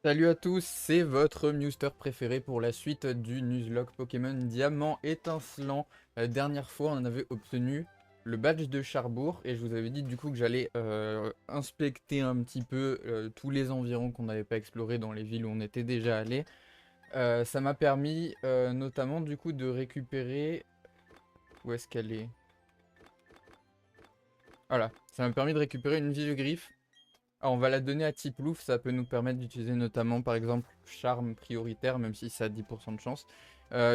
Salut à tous, c'est votre Mewster préféré pour la suite du Nuzlocke Pokémon Diamant étincelant. La dernière fois, on avait obtenu le badge de Charbourg et je vous avais dit du coup que j'allais inspecter un petit peu tous les environs qu'on n'avait pas explorés dans les villes où on était déjà allé. Ça m'a permis notamment du coup de récupérer... Où est-ce qu'elle est? Voilà, ça m'a permis de récupérer une Vivgriffe. Alors on va la donner à Tiplouf, ça peut nous permettre d'utiliser notamment par exemple charme prioritaire, même si ça a 10% de chance.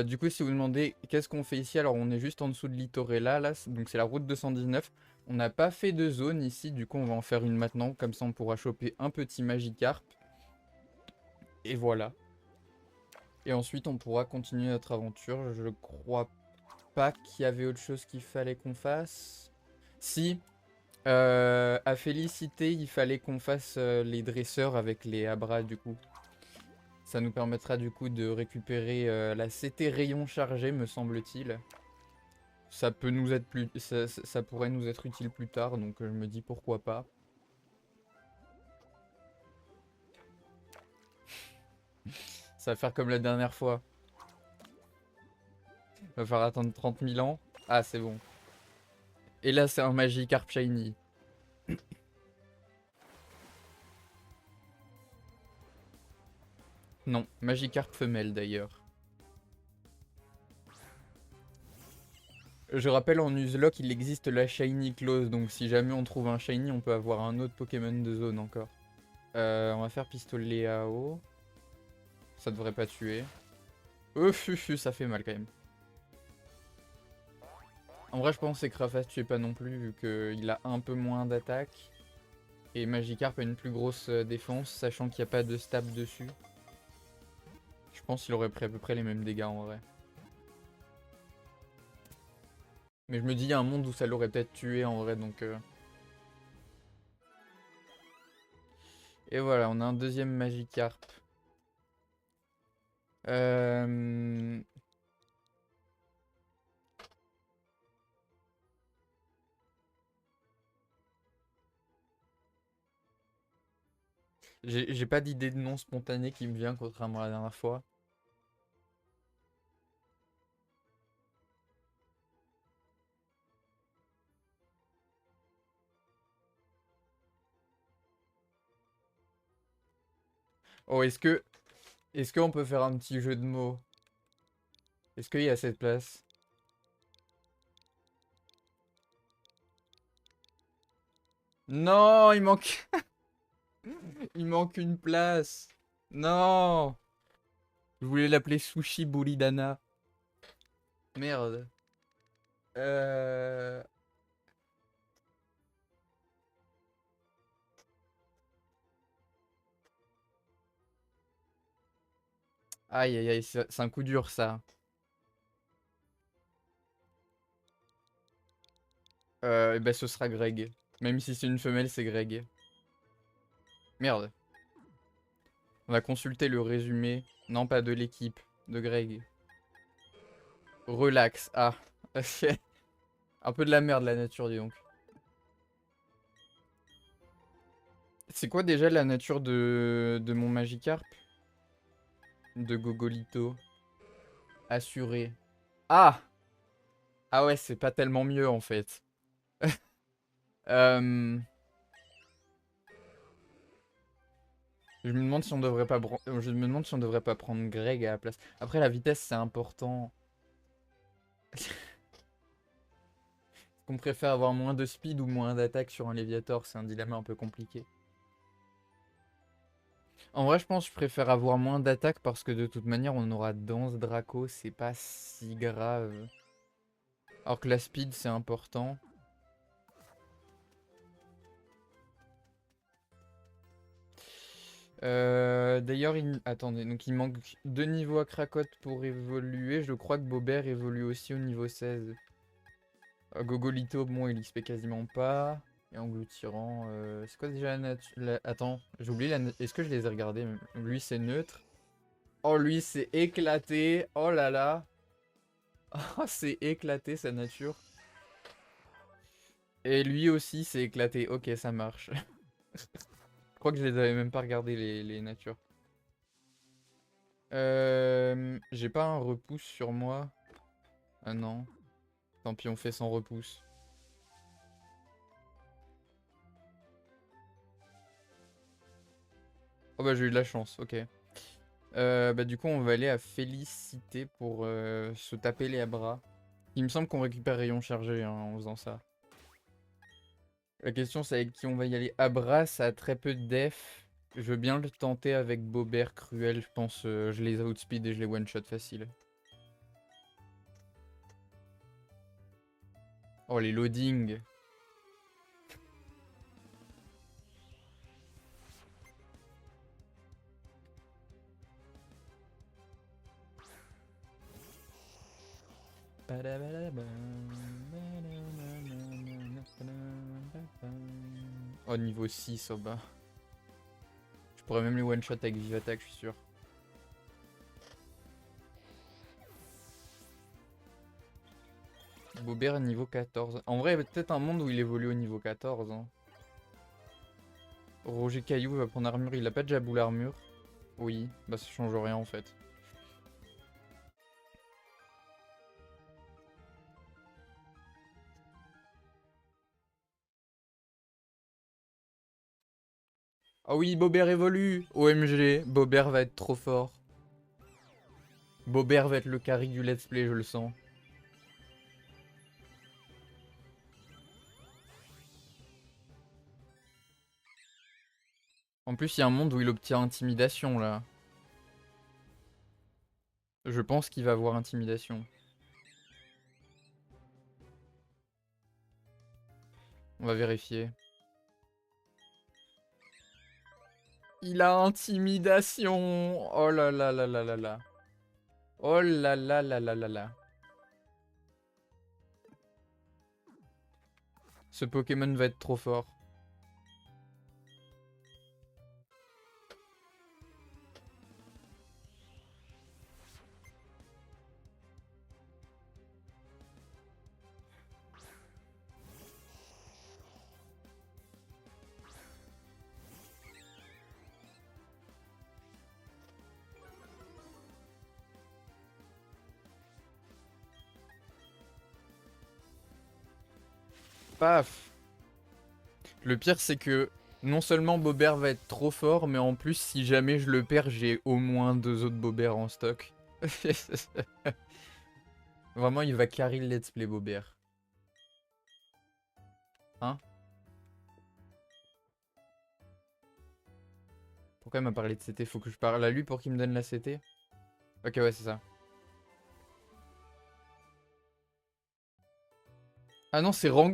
Du coup, si vous demandez qu'est-ce qu'on fait ici, alors on est juste en dessous de Litorella, là, donc c'est la route 219. On n'a pas fait de zone ici, du coup on va en faire une maintenant, comme ça on pourra choper un petit Magikarp. Et voilà. Et ensuite on pourra continuer notre aventure. Je crois pas qu'il y avait autre chose qu'il fallait qu'on fasse. Si, à Félicité, il fallait qu'on fasse les dresseurs avec les Abras du coup. Ça nous permettra du coup de récupérer la CT rayon chargé, me semble-t-il. Ça peut nous être plus, ça pourrait nous être utile plus tard, donc je me dis pourquoi pas. Ça va faire comme la dernière fois. Va falloir attendre 30 000 ans. Ah, c'est bon. Et là, c'est un Magikarp Shiny. Non, Magikarp femelle d'ailleurs. Je rappelle, en Nuzlocke, il existe la Shiny Clause, donc si jamais on trouve un Shiny, on peut avoir un autre Pokémon de zone encore. On va faire pistolet à eau. Ça devrait pas tuer. Ça fait mal quand même. En vrai, je pense que Krafas tue pas non plus, vu qu'il a un peu moins d'attaque. Et Magikarp a une plus grosse défense, sachant qu'il n'y a pas de stab dessus. Je pense qu'il aurait pris à peu près les mêmes dégâts en vrai. Mais je me dis, il y a un monde où ça l'aurait peut-être tué en vrai, donc... Et voilà, on a un deuxième Magikarp. Euh... J'ai pas d'idée de nom spontané qui me vient, contrairement à la dernière fois. Oh, est-ce qu'on peut faire un petit jeu de mots? Est-ce qu'il y a cette place? Non, il manque... il manque une place. Non. Je voulais l'appeler Sushi Buridana. Merde. Euh... Aïe aïe aïe, c'est un coup dur ça. Et ben ce sera Greg. Même si c'est une femelle, c'est Greg. Merde. On va consulter le résumé. Non, pas de l'équipe. De Greg. Relax. Ah. Un peu de la merde la nature, dis donc. C'est quoi déjà la nature de mon Magikarp? De Gogolito. Assuré. Ah! Ah ouais, c'est pas tellement mieux en fait. Euh... Je me demande si on devrait pas je me demande si on devrait pas prendre Greg à la place. Après la vitesse c'est important. Est-ce qu'on préfère avoir moins de speed ou moins d'attaque sur un Léviator? C'est un dilemme un peu compliqué. En vrai je pense que je préfère avoir moins d'attaque parce que de toute manière on aura Danse Draco, c'est pas si grave. Alors que la speed c'est important. D'ailleurs, attendez, donc il manque 2 niveaux à Krakot pour évoluer. Je crois que Bobert évolue aussi au niveau 16. Gogolito, bon, il XP quasiment pas. Et Engloutirant, c'est quoi déjà la nature? Attends, j'ai oublié est-ce que je les ai regardés même? Lui, c'est neutre. Oh, lui, c'est éclaté. Oh là là. Oh, c'est éclaté sa nature. Et lui aussi, c'est éclaté. Ok, ça marche. Je crois que je les avais même pas regardé les natures. J'ai pas un repousse sur moi. Ah non. Tant pis, on fait sans repousse. Oh bah j'ai eu de la chance, ok. Bah du coup on va aller à Félicité pour se taper les bras. Il me semble qu'on récupère rayon chargé hein, en faisant ça. La question c'est avec qui on va y aller. Abra ça a très peu de def. Je veux bien le tenter avec Bobert, Cruel, je pense je les outspeed et je les one shot facile. Oh les loadings. Oh niveau 6 au bas. Je pourrais même les one shot avec Vive Attack je suis sûr. Bobert niveau 14. En vrai, il y a peut-être un monde où il évolue au niveau 14. Hein. Roger Caillou va prendre armure. Il a pas déjà boule armure. Oui, bah ça change rien en fait. Ah oui, Bobert évolue. OMG, Bobert va être trop fort. Bobert va être le carry du let's play, je le sens. En plus, il y a un monde où il obtient intimidation là. Je pense qu'il va avoir intimidation. On va vérifier. Il a intimidation. Oh là là là là là là. Oh là là là là là là. Ce Pokémon va être trop fort. Paf. Le pire, c'est que non seulement Bobert va être trop fort, mais en plus, si jamais je le perds, j'ai au moins 2 autres Bobert en stock. Vraiment, il va carry le let's play Bobert. Hein? Pourquoi il m'a parlé de CT? Faut que je parle à lui pour qu'il me donne la CT? Ok, ouais, c'est ça. Ah non, c'est rang...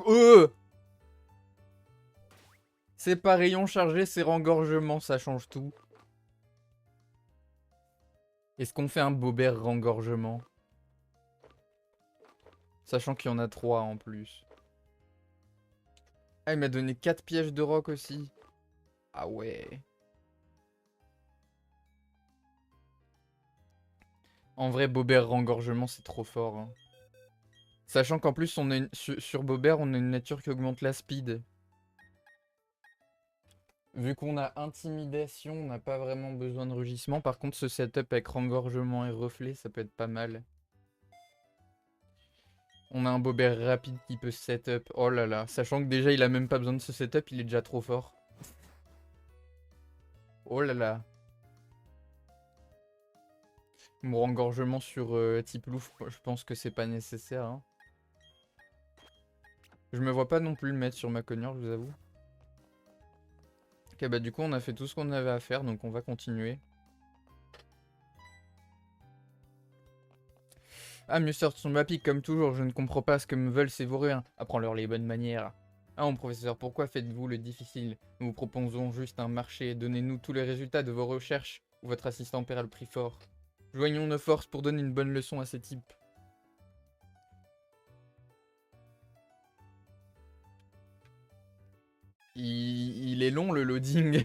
C'est pas rayon chargé, c'est rengorgement, ça change tout. Est-ce qu'on fait un Bobert rengorgement? Sachant qu'il y en a 3 en plus. Ah, il m'a donné 4 pièges de roc aussi. Ah ouais. En vrai, Bobert rengorgement, c'est trop fort. Hein. Sachant qu'en plus, on a sur Bobert, on a une nature qui augmente la speed. Vu qu'on a intimidation, on n'a pas vraiment besoin de rugissement. Par contre, ce setup avec rengorgement et reflet, ça peut être pas mal. On a un Bobert rapide qui peut setup. Oh là là. Sachant que déjà, il a même pas besoin de ce setup, il est déjà trop fort. Oh là là. Mon rengorgement sur type loup, je pense que c'est pas nécessaire. Hein. Je me vois pas non plus le mettre sur ma cognure, je vous avoue. Ok, bah du coup, on a fait tout ce qu'on avait à faire, donc on va continuer. Ah, Mustard sont mapiques comme toujours, je ne comprends pas ce que me veulent ces vauriens. Apprends-leur les bonnes manières. Ah, mon professeur, pourquoi faites-vous le difficile? Nous vous proposons juste un marché, donnez-nous tous les résultats de vos recherches, ou votre assistant paiera le prix fort. Joignons nos forces pour donner une bonne leçon à ces types. Il est long le loading.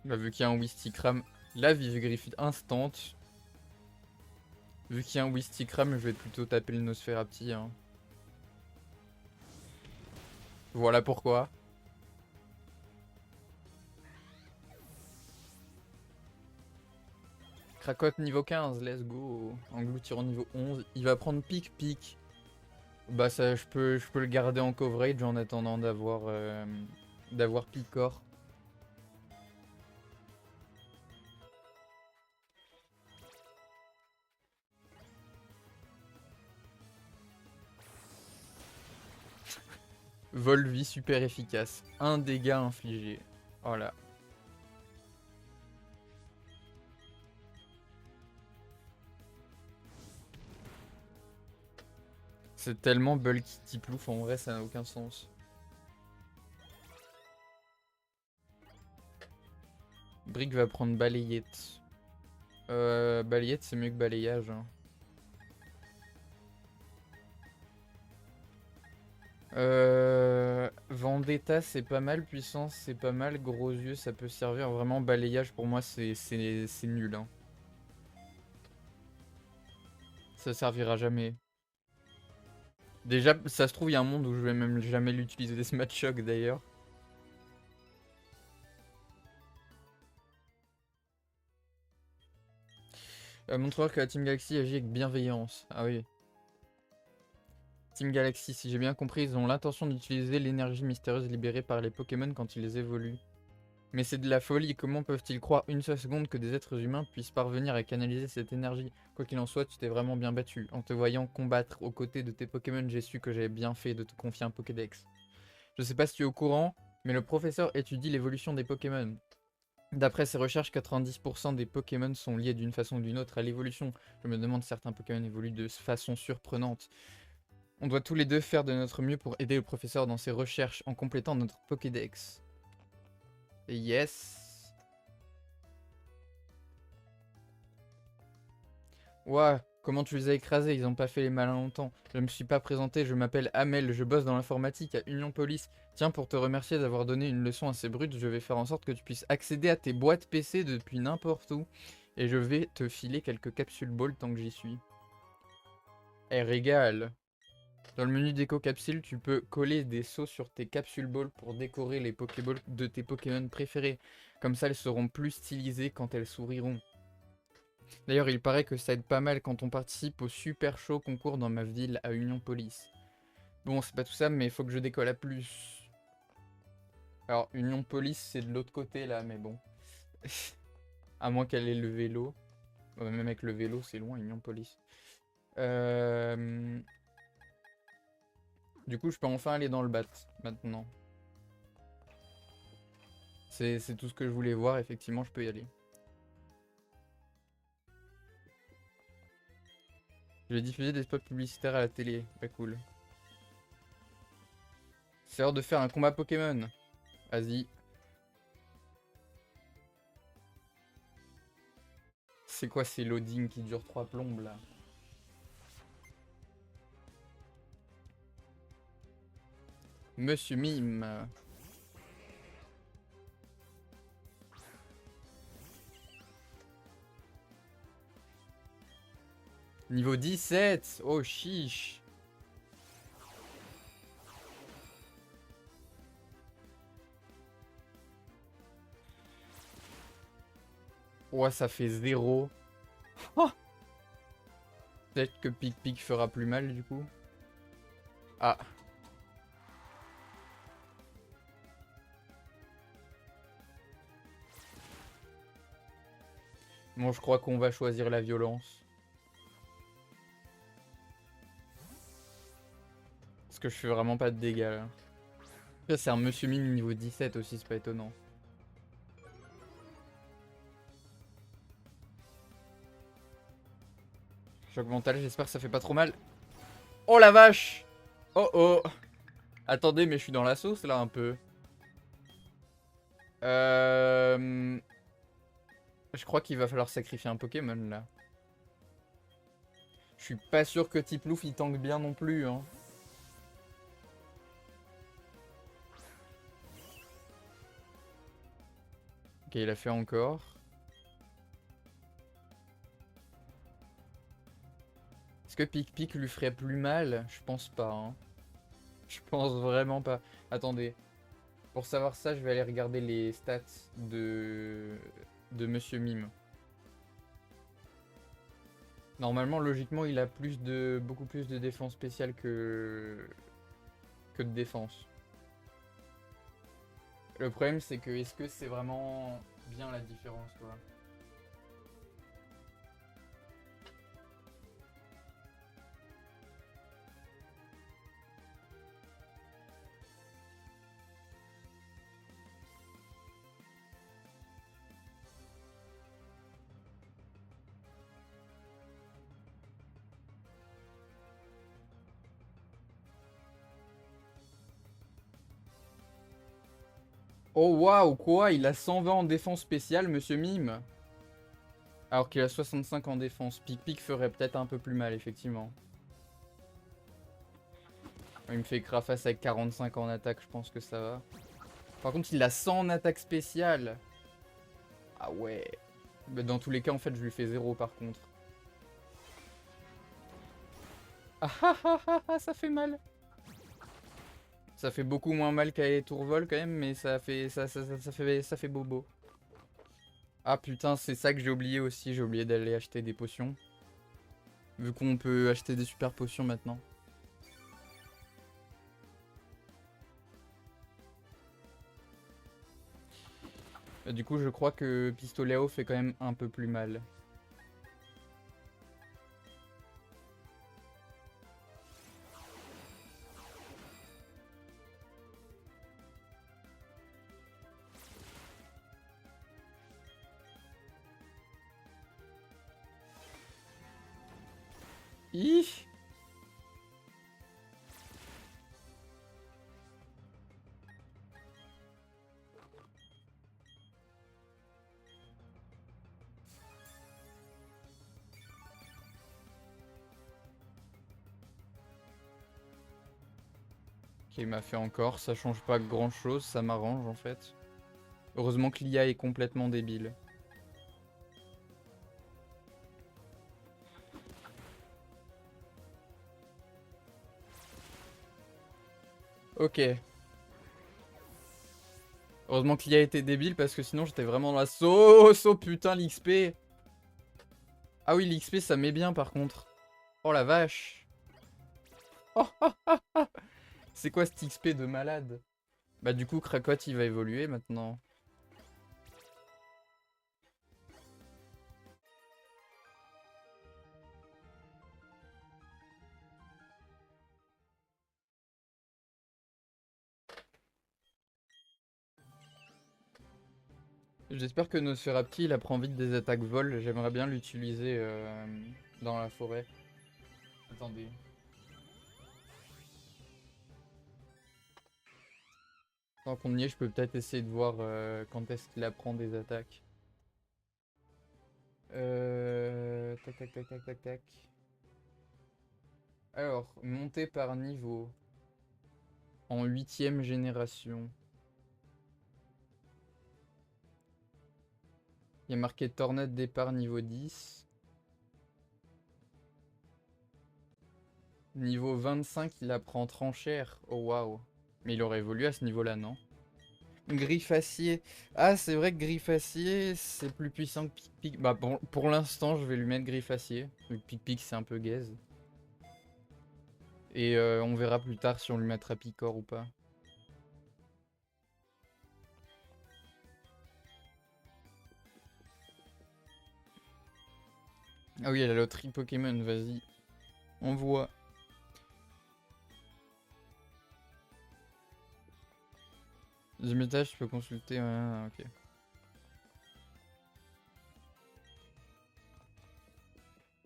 Bah, vu qu'il y a un Wistikram, la Vivgriffe instant. Vu qu'il y a un Wistikram, je vais plutôt taper le Nosferapti. Hein. Voilà pourquoi. Krakoth niveau 15, let's go. Engloutirant niveau 11. Il va prendre pic. Bah ça, je peux le garder en coverage en attendant d'avoir Picor. Volvi super efficace. Un dégât infligé. Voilà. C'est tellement bulky type Louf, en vrai ça n'a aucun sens. Brick va prendre balayette. Balayette c'est mieux que balayage. Hein. Vendetta c'est pas mal, puissance c'est pas mal, gros yeux ça peut servir. Vraiment balayage pour moi c'est nul. Hein. Ça servira jamais. Déjà ça se trouve il y a un monde où je vais même jamais l'utiliser ce match shock d'ailleurs. Montre-moi que la Team Galaxy agit avec bienveillance. Ah oui. Team Galaxy, si j'ai bien compris, ils ont l'intention d'utiliser l'énergie mystérieuse libérée par les Pokémon quand ils évoluent. Mais c'est de la folie, comment peuvent-ils croire une seule seconde que des êtres humains puissent parvenir à canaliser cette énergie? Quoi qu'il en soit, tu t'es vraiment bien battu. En te voyant combattre aux côtés de tes Pokémon, j'ai su que j'avais bien fait de te confier un Pokédex. Je sais pas si tu es au courant, mais le professeur étudie l'évolution des Pokémon. D'après ses recherches, 90% des Pokémon sont liés d'une façon ou d'une autre à l'évolution. Je me demande si certains Pokémon évoluent de façon surprenante. On doit tous les deux faire de notre mieux pour aider le professeur dans ses recherches en complétant notre Pokédex. Yes. Ouah, comment tu les as écrasés? Ils ont pas fait les malins longtemps. Je me suis pas présenté, je m'appelle Amel, je bosse dans l'informatique à Union Police. Tiens, pour te remercier d'avoir donné une leçon assez brute, je vais faire en sorte que tu puisses accéder à tes boîtes PC depuis n'importe où. Et je vais te filer quelques capsules ball tant que j'y suis. Elle régale. Dans le menu déco capsule, tu peux coller des sceaux sur tes capsules balls pour décorer les Pokéballs de tes Pokémon préférés. Comme ça, elles seront plus stylisées quand elles souriront. D'ailleurs, il paraît que ça aide pas mal quand on participe au super chaud concours dans ma ville à Union Police. Bon, c'est pas tout ça, mais il faut que je décolle à plus. Alors, Union Police, c'est de l'autre côté là, mais bon. À moins qu'elle ait le vélo. Même avec le vélo, c'est loin, Union Police. Du coup, je peux enfin aller dans le bat maintenant. C'est tout ce que je voulais voir, effectivement, je peux y aller. Je vais diffuser des spots publicitaires à la télé, pas cool. C'est l'heure de faire un combat Pokémon. Vas-y. C'est quoi ces loadings qui durent 3 plombes là? Monsieur Mime. Niveau 17. Oh chiche. Ouais, ça fait 0. Oh. Peut-être que Pic fera plus mal du coup. Ah. Bon, je crois qu'on va choisir la violence. Parce que je fais vraiment pas de dégâts là. C'est un Monsieur Mime niveau 17 aussi, c'est pas étonnant. Choc mental, j'espère que ça fait pas trop mal. Oh la vache! Oh oh! Attendez, mais je suis dans la sauce là un peu. Je crois qu'il va falloir sacrifier un Pokémon là. Je suis pas sûr que Tiplouf il tank bien non plus. Hein. Ok, il a fait encore. Est-ce que Pic-Pic lui ferait plus mal? Je pense pas, hein. Je pense vraiment pas. Attendez. Pour savoir ça, je vais aller regarder les stats de Monsieur Mime. Normalement, logiquement, il a beaucoup plus de défense spéciale que de défense. Le problème, c'est que est-ce que c'est vraiment bien la différence, quoi? Oh waouh, quoi? Il a 120 en défense spéciale, Monsieur Mime. Alors qu'il a 65 en défense. Pic-Pic ferait peut-être un peu plus mal, effectivement. Il me fait Kraface avec 45 en attaque, je pense que ça va. Par contre, il a 100 en attaque spéciale. Ah ouais. Mais dans tous les cas, en fait, je lui fais 0 par contre. Ah ah ah ah ah, ça fait mal. Ça fait beaucoup moins mal qu'à les tourvols quand même, mais ça fait bobo. Ah putain, c'est ça que j'ai oublié aussi, j'ai oublié d'aller acheter des potions. Vu qu'on peut acheter des super potions maintenant. Du coup, je crois que pistolet à eau fait quand même un peu plus mal. Ih! Ok, il m'a fait encore, ça change pas grand chose, ça m'arrange en fait. Heureusement que l'IA est complètement débile. Ok. Heureusement que l'IA était débile parce que sinon j'étais vraiment dans la sauce. Oh putain, l'XP. Ah oui, l'XP ça met bien par contre. Oh la vache. Oh, c'est quoi cet XP de malade? Bah du coup, Krakot il va évoluer maintenant. J'espère que Nosferapti il apprend vite des attaques vol. J'aimerais bien l'utiliser dans la forêt. Attendez. Tant qu'on y est, je peux peut-être essayer de voir quand est-ce qu'il apprend des attaques. Tac tac tac tac tac tac. Alors, monter par niveau. En 8ème génération. Il y a marqué Tornade départ niveau 10. Niveau 25, il apprend tranchère. Oh waouh. Mais il aurait évolué à ce niveau-là, non? Griffacier. Ah, c'est vrai que Griffacier, c'est plus puissant que Pic-Pic. Bah, pour l'instant, je vais lui mettre Griffacier. Pic-Pic, c'est un peu gaze. Et on verra plus tard si on lui mettra Picor ou pas. Ah oui, il y a la loterie Pokémon, vas-y. On voit. Deuxième étage, tu peux consulter. Ok.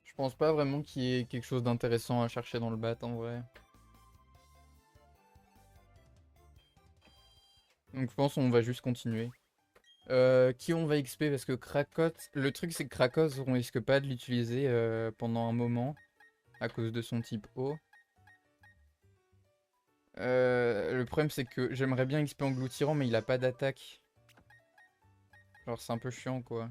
Je pense pas vraiment qu'il y ait quelque chose d'intéressant à chercher dans le bat en vrai. Donc je pense qu'on va juste continuer. Qui on va XP parce que Krakot. Le truc c'est que Krakos, on risque pas de l'utiliser pendant un moment à cause de son type eau. Le problème c'est que j'aimerais bien XP engloutirant mais il a pas d'attaque. Genre c'est un peu chiant quoi.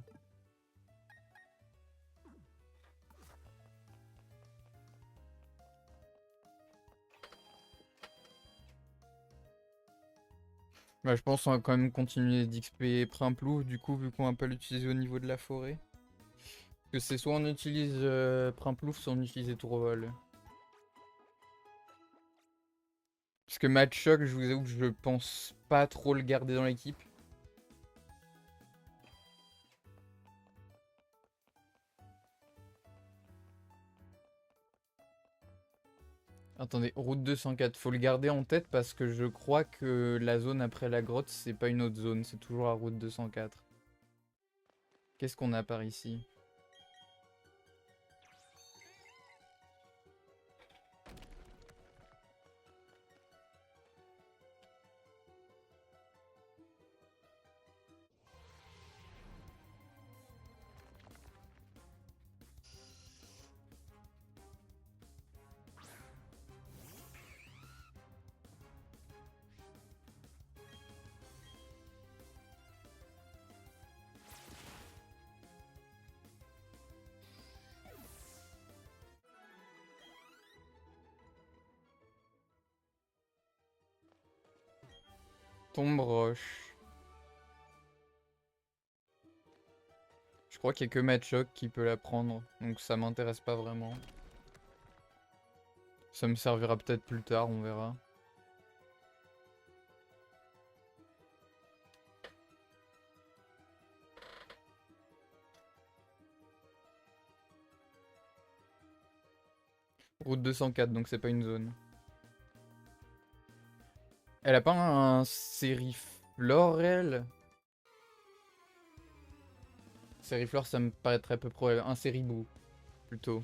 Bah, je pense qu'on va quand même continuer d'XP Primplouf du coup vu qu'on va pas l'utiliser au niveau de la forêt. Que c'est soit on utilise Primplouf, soit on utilise Tourvol. Parce que Matchok, je vous avoue que je pense pas trop le garder dans l'équipe. Attendez, route 204, faut le garder en tête parce que je crois que la zone après la grotte, c'est pas une autre zone, c'est toujours la route 204. Qu'est-ce qu'on a par ici? Tombe roche. Je crois qu'il y a que Matchok qui peut la prendre, donc ça m'intéresse pas vraiment. Ça me servira peut-être plus tard, on verra. Route 204, donc c'est pas une zone. Elle a pas un Sériflore, elle? Sériflore, ça me paraît très peu probable. Un Séribou, plutôt.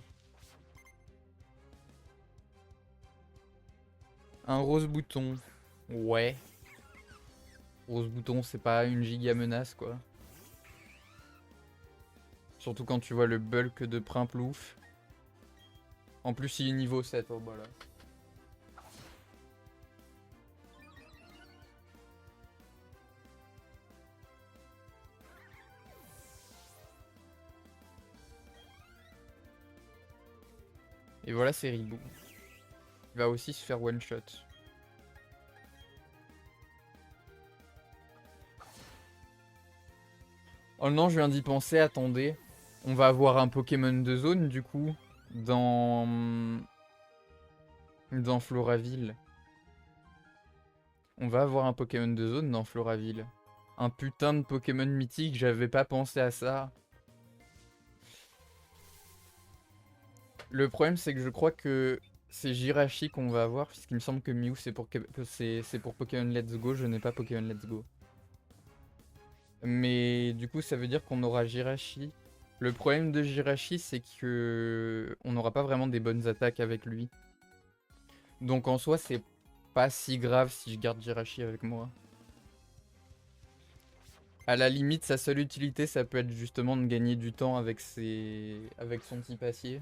Un rose bouton. Ouais. Rose bouton, c'est pas une giga menace, quoi. Surtout quand tu vois le bulk de Primplouf. En plus, il est niveau 7, oh bah là. Et voilà, c'est Ribou. Il va aussi se faire one shot. Oh non, je viens d'y penser, attendez. On va avoir un Pokémon de zone, du coup, dans Floraville. On va avoir un Pokémon de zone dans Floraville. Un putain de Pokémon mythique, j'avais pas pensé à ça. Le problème, c'est que je crois que c'est Jirachi qu'on va avoir, puisqu'il me semble que Mew c'est pour Pokémon Let's Go, je n'ai pas Pokémon Let's Go. Mais du coup, ça veut dire qu'on aura Jirachi. Le problème de Jirachi, c'est que on n'aura pas vraiment des bonnes attaques avec lui. Donc en soi, c'est pas si grave si je garde Jirachi avec moi. À la limite, sa seule utilité, ça peut être justement de gagner du temps avec son type acier.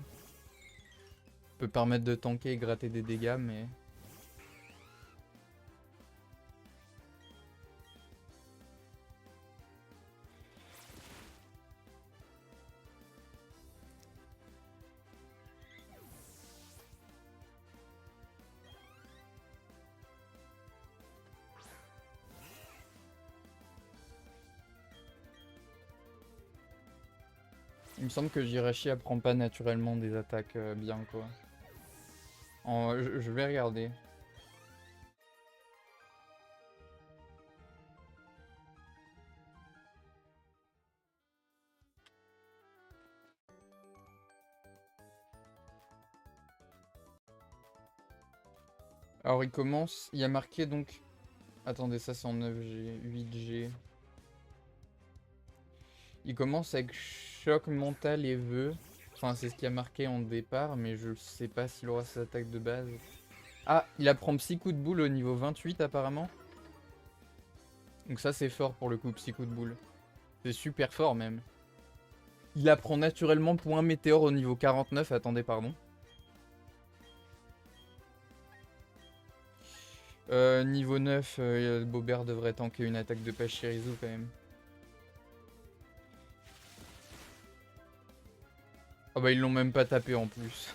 Peut permettre de tanker et gratter des dégâts, mais... Il me semble que Jirachi apprend pas naturellement des attaques bien, quoi. Je vais regarder. Alors il commence, il y a marqué donc... Attendez, ça c'est en 9G, 8G. Il commence avec choc mental et vœux. Enfin, c'est ce qui a marqué en départ, mais je sais pas s'il aura ses attaques de base. Ah, il apprend Psy coup de boule au niveau 28 apparemment. Donc ça c'est fort pour le coup, Psy coup de boule. C'est super fort même. Il apprend naturellement point météore au niveau 49, attendez pardon. Niveau 9, Bobert devrait tanker une attaque de Pachirisu quand même. Oh bah ils l'ont même pas tapé en plus.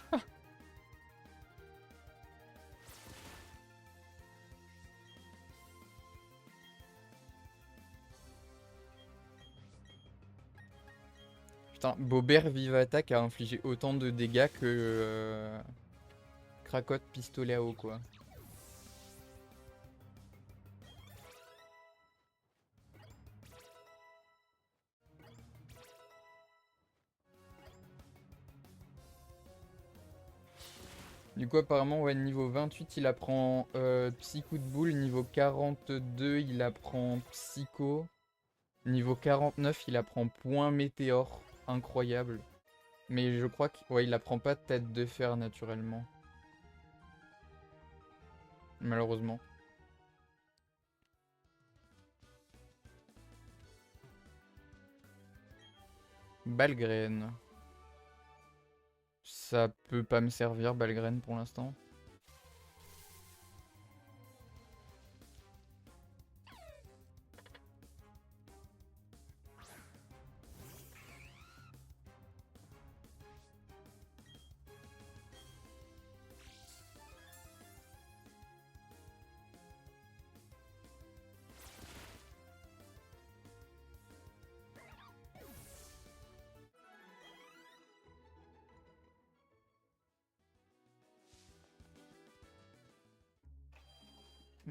Putain, Bobert Vive Attaque a infligé autant de dégâts que Krakot pistolet à eau quoi. Du coup apparemment ouais niveau 28 il apprend Psy coup de boule, niveau 42 il apprend Psycho, niveau 49 il apprend Point Météore, incroyable. Mais je crois qu'il ouais, il apprend pas Tête de Fer naturellement. Malheureusement. Balgraine. Ça peut pas me servir Balgraine pour l'instant.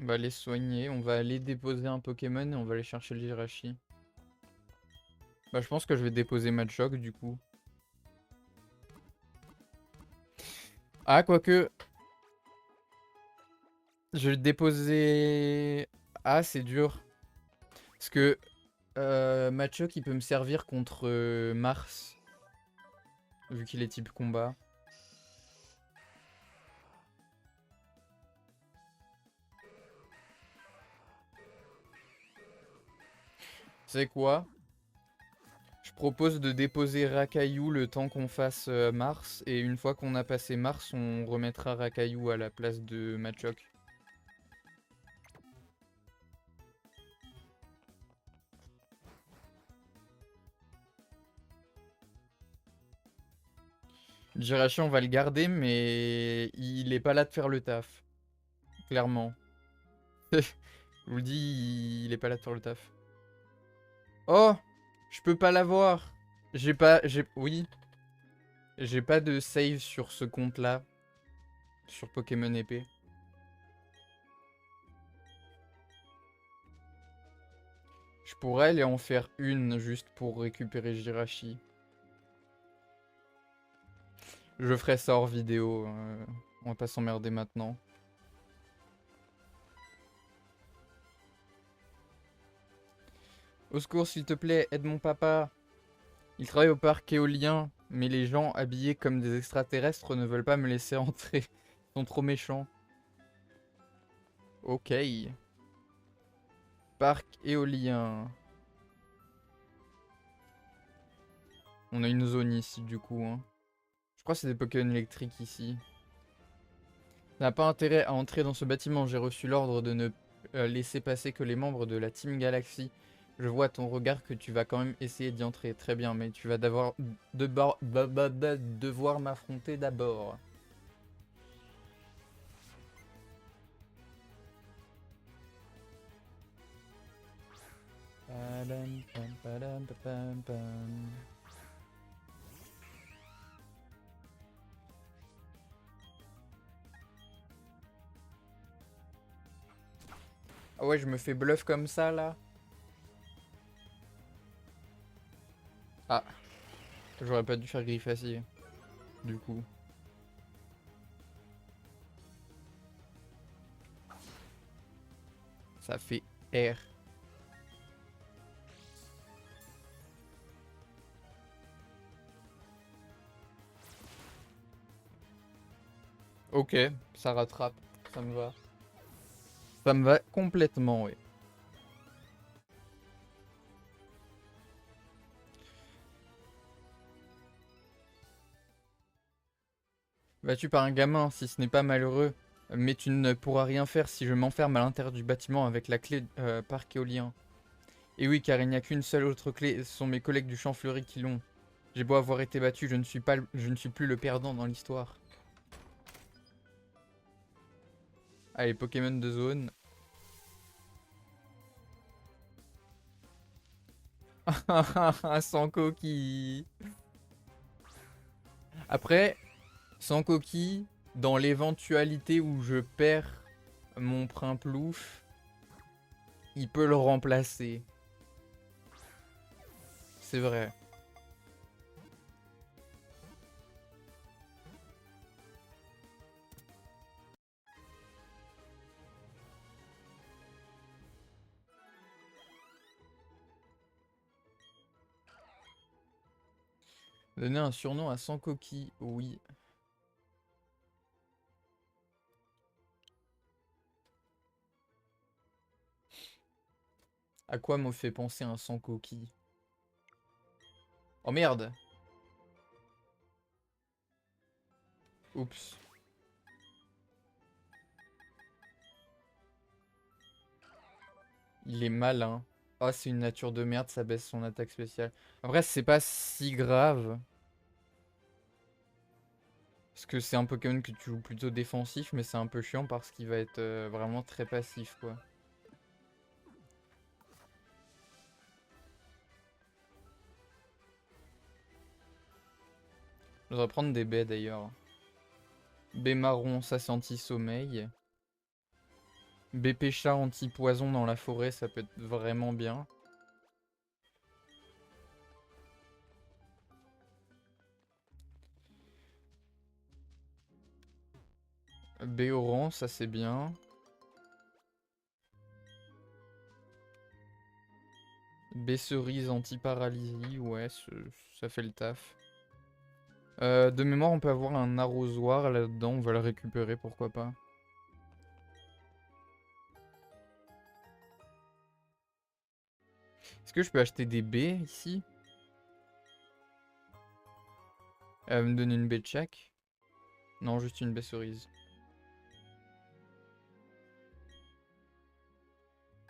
On va les soigner, on va aller déposer un Pokémon et on va aller chercher le Jirachi. Bah je pense que je vais déposer Machoke du coup. Ah quoique... Je vais le déposer... Ah c'est dur. Parce que Machoke il peut me servir contre Mars. Vu qu'il est type combat. C'est quoi? Je propose de déposer Rakaillou le temps qu'on fasse Mars. Et une fois qu'on a passé Mars, on remettra Rakaillou à la place de Machoke. Jirachi on va le garder mais il est pas là de faire le taf. Clairement. Je vous le dis, il est pas là de faire le taf. Oh! Je peux pas l'avoir. Oui. J'ai pas de save sur ce compte-là. Sur Pokémon épée. Je pourrais aller en faire une juste pour récupérer Jirachi. Je ferai ça hors vidéo. On va pas s'emmerder maintenant. Au secours, s'il te plaît, aide mon papa. Il travaille au parc éolien, mais les gens habillés comme des extraterrestres ne veulent pas me laisser entrer. Ils sont trop méchants. Ok. Parc éolien. On a une zone ici du coup. Hein. Je crois que c'est des Pokémon électriques ici. Ça n'a pas intérêt à entrer dans ce bâtiment. J'ai reçu l'ordre de ne laisser passer que les membres de la Team Galaxy. Je vois à ton regard que tu vas quand même essayer d'y entrer. Très bien, mais tu vas devoir m'affronter d'abord. Ah ouais, je me fais bluff comme ça là. Ah, j'aurais pas dû faire Griffacier. Du coup. Ça fait R. Ok, ça rattrape. Ça me va. Ça me va complètement, oui. Battu par un gamin, si ce n'est pas malheureux. Mais tu ne pourras rien faire si je m'enferme à l'intérieur du bâtiment avec la clé parc éolien. Et oui, car il n'y a qu'une seule autre clé, ce sont mes collègues du champ fleuri qui l'ont. J'ai beau avoir été battu, je ne suis plus le perdant dans l'histoire. Allez, Pokémon de zone. Sans coquille. Après, sans coquille, dans l'éventualité où je perds mon Primplouf, il peut le remplacer. C'est vrai. Donner un surnom à sans coquille, oui. À quoi me fait penser un sans coquille? Oh merde! Oups. Il est malin. Oh, c'est une nature de merde, ça baisse son attaque spéciale. Après, c'est pas si grave. Parce que c'est un Pokémon que tu joues plutôt défensif, mais c'est un peu chiant parce qu'il va être vraiment très passif, quoi. Je devrais prendre des baies d'ailleurs. Baie marron, ça c'est anti-sommeil. Baie pêcha anti-poison dans la forêt, ça peut être vraiment bien. Baie orange, ça c'est bien. Baie cerise anti-paralysie, ouais, ça fait le taf. De mémoire, on peut avoir un arrosoir là-dedans, on va le récupérer, pourquoi pas. Est-ce que je peux acheter des baies ici? Me donner une baie de chaque? Non, juste une baie cerise.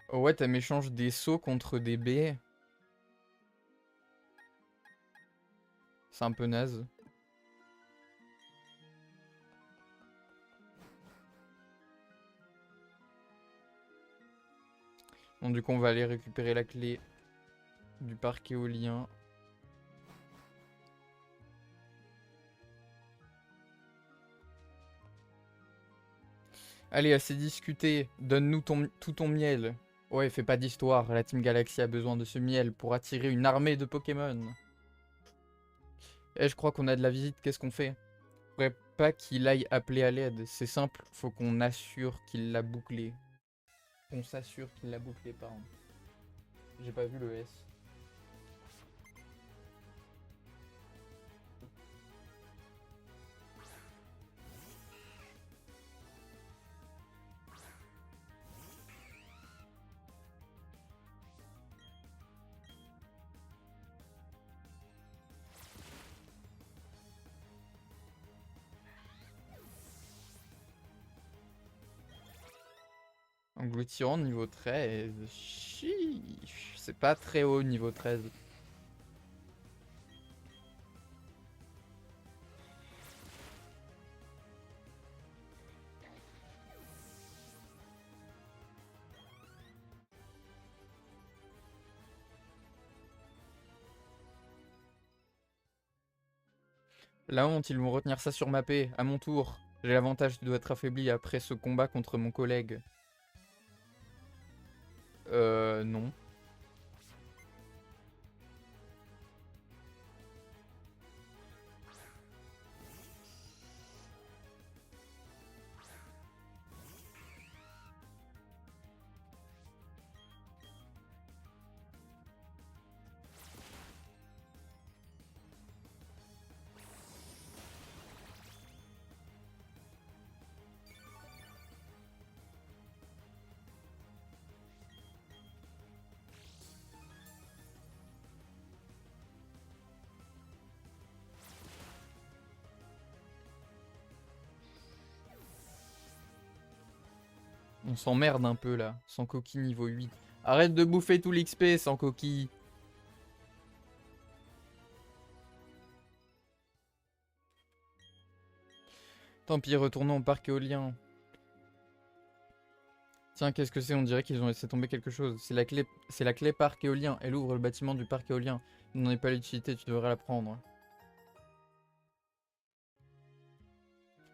Oh ouais, t'as m'échange des seaux contre des baies. C'est un peu naze. Bon, du coup, on va aller récupérer la clé du parc éolien. Allez, assez discuté. Donne-nous tout ton miel. Ouais, fais pas d'histoire. La Team Galaxy a besoin de ce miel pour attirer une armée de Pokémon. Eh, je crois qu'on a de la visite. Qu'est-ce qu'on fait? Faudrait pas qu'il aille appeler à l'aide. C'est simple. Faut qu'on assure qu'il l'a bouclé. On s'assure qu'il l'a bouclé, pardon. J'ai pas vu le S. Engloutirant niveau 13. Chiche. C'est pas très haut niveau 13. La honte, ils vont retenir ça sur ma paix. À mon tour. J'ai l'avantage de être affaibli après ce combat contre mon collègue. Non. On s'emmerde un peu là. Sans coquille niveau 8. Arrête de bouffer tout l'XP sans coquille. Tant pis, retournons au parc éolien. Tiens, qu'est-ce que c'est? On dirait qu'ils ont laissé tomber quelque chose. C'est la clé parc éolien. Elle ouvre le bâtiment du parc éolien. N'en est pas l'utilité, tu devrais la prendre. En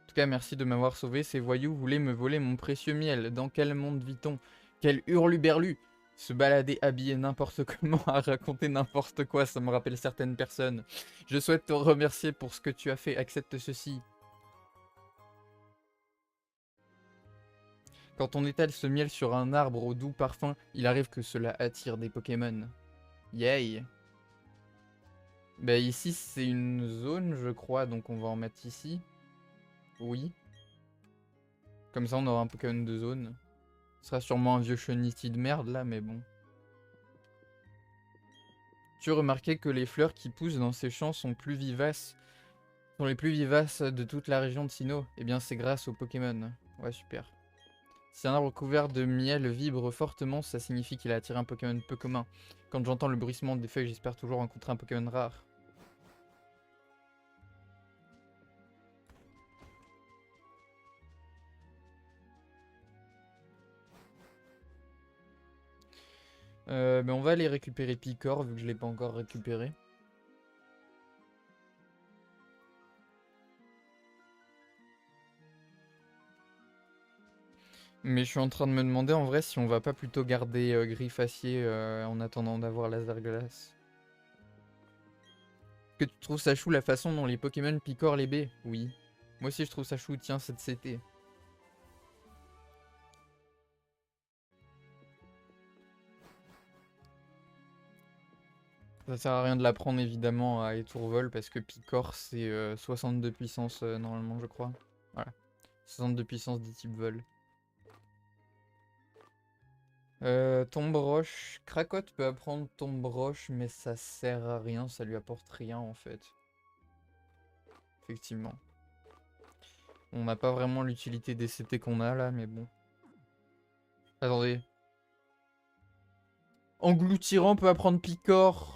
tout cas, merci de m'avoir sauvé. Ces voyous voulaient me voler mon précieux miel. Dans quel monde vit-on? Quel hurluberlu! Se balader habillé n'importe comment à raconter n'importe quoi, ça me rappelle certaines personnes. Je souhaite te remercier pour ce que tu as fait. Accepte ceci. Quand on étale ce miel sur un arbre au doux parfum, il arrive que cela attire des Pokémon. Yay! Bah ici c'est une zone je crois, donc on va en mettre ici. Oui. Comme ça on aura un Pokémon de zone. Ce sera sûrement un vieux cheniti de merde là, mais bon. Tu as remarqué que les fleurs qui poussent dans ces champs sont plus vivaces, sont les plus vivaces de toute la région de Sinnoh. Eh bien c'est grâce aux Pokémon. Ouais, super. Si un arbre couvert de miel vibre fortement, ça signifie qu'il a attiré un Pokémon peu commun. Quand j'entends le bruissement des feuilles, j'espère toujours rencontrer un Pokémon rare. Ben on va aller récupérer Picor, vu que je l'ai pas encore récupéré. Mais je suis en train de me demander en vrai si on va pas plutôt garder Griffacier en attendant d'avoir Laser Glace. Que tu trouves ça chou la façon dont les Pokémon picorent les baies? Oui. Moi aussi je trouve ça chou, tiens cette CT. Ça sert à rien de la prendre évidemment à Étourvol parce que Picor c'est 62 puissance normalement je crois. Voilà. 62 puissance du type vol. Tombe roche. Cracotte peut apprendre tombe roche mais ça sert à rien, ça lui apporte rien en fait. Effectivement. On n'a pas vraiment l'utilité des CT qu'on a là mais bon. Attendez. Engloutirant peut apprendre Picor.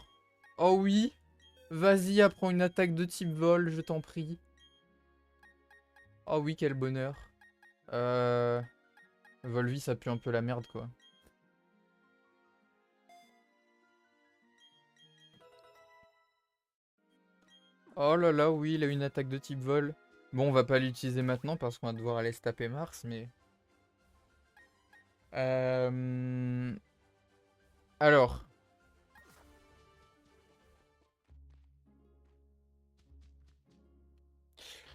Oh oui. Vas-y, apprends une attaque de type vol, je t'en prie. Oh oui, quel bonheur. Volvi, ça pue un peu la merde, quoi. Oh là là, oui, il a une attaque de type vol. Bon, on va pas l'utiliser maintenant parce qu'on va devoir aller se taper Mars, mais... Alors...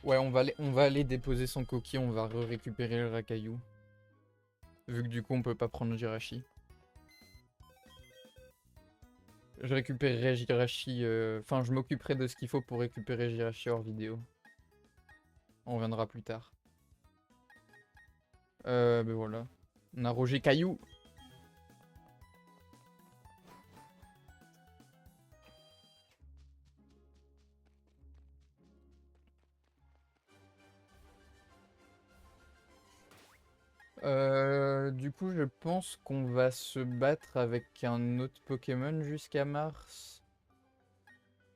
Ouais, on va aller déposer son coquille, on va récupérer le racaillou. Vu que du coup, on peut pas prendre Jirachi. Je récupérerai Jirachi... Enfin, je m'occuperai de ce qu'il faut pour récupérer Jirachi hors vidéo. On reviendra plus tard. Ben voilà. On a Roger Caillou. Du coup, je pense qu'on va se battre avec un autre Pokémon jusqu'à Mars.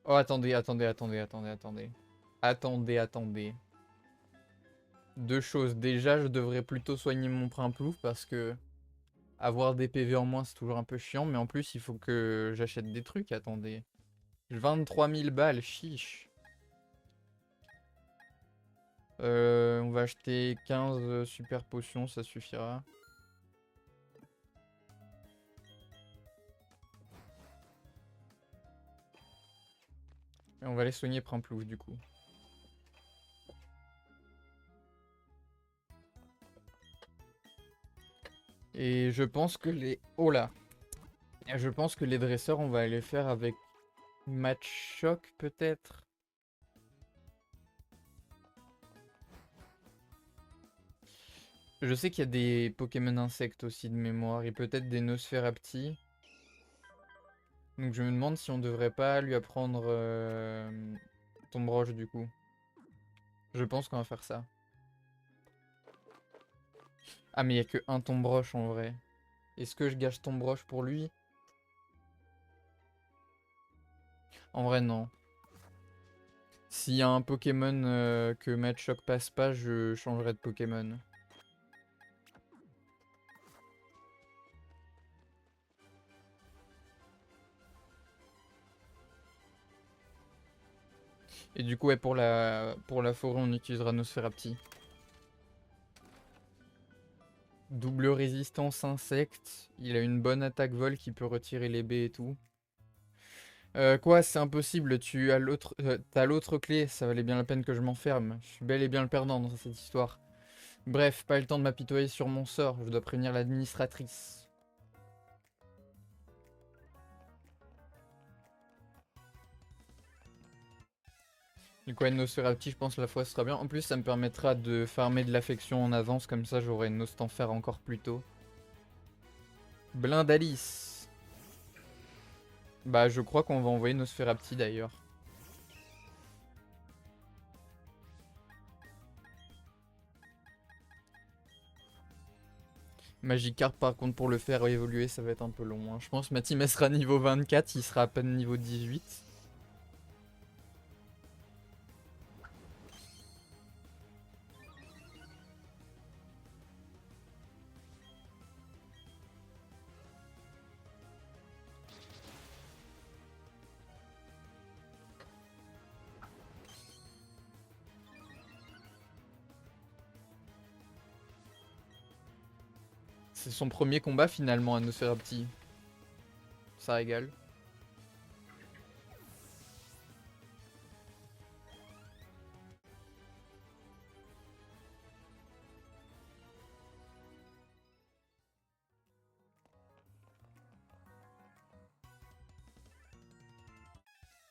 Oh, attendez, attendez, attendez, attendez, attendez. Attendez, attendez. Deux choses. Déjà, je devrais plutôt soigner mon Primplouf parce que avoir des PV en moins, c'est toujours un peu chiant. Mais en plus, il faut que j'achète des trucs. Attendez. 23 000 balles, chiche. On va acheter 15 super potions, ça suffira. Et on va aller soigner Primplouf du coup. Et je pense que les... Oh là! Je pense que les dresseurs, on va les faire avec Match Choc peut-être. Je sais qu'il y a des Pokémon insectes aussi de mémoire et peut-être des Nosferapti. Donc je me demande si on devrait pas lui apprendre Tombroche du coup. Je pense qu'on va faire ça. Ah mais il n'y a que un Tombroche en vrai. Est-ce que je gâche Tombroche pour lui? En vrai non. S'il y a un Pokémon que Machoke passe pas, je changerai de Pokémon. Et du coup, ouais, pour la forêt, on utilisera Nosferapti. Double résistance insecte. Il a une bonne attaque vol qui peut retirer les baies et tout. Quoi, c'est impossible, tu as l'autre, t'as l'autre clé, ça valait bien la peine que je m'enferme. Je suis bel et bien le perdant dans cette histoire. Bref, pas le temps de m'apitoyer sur mon sort, je dois prévenir l'administratrice. Du coup, Nosferapti, je pense que la fois sera bien. En plus, ça me permettra de farmer de l'affection en avance, comme ça j'aurai une Nostanfer encore plus tôt. Blindalice. Bah, je crois qu'on va envoyer Nosferapti d'ailleurs. Magikarp, par contre, pour le faire évoluer, ça va être un peu long. Hein. Je pense que ma team elle sera niveau 24, il sera à peine niveau 18. C'est son premier combat finalement à Nosferapti. Ça régale.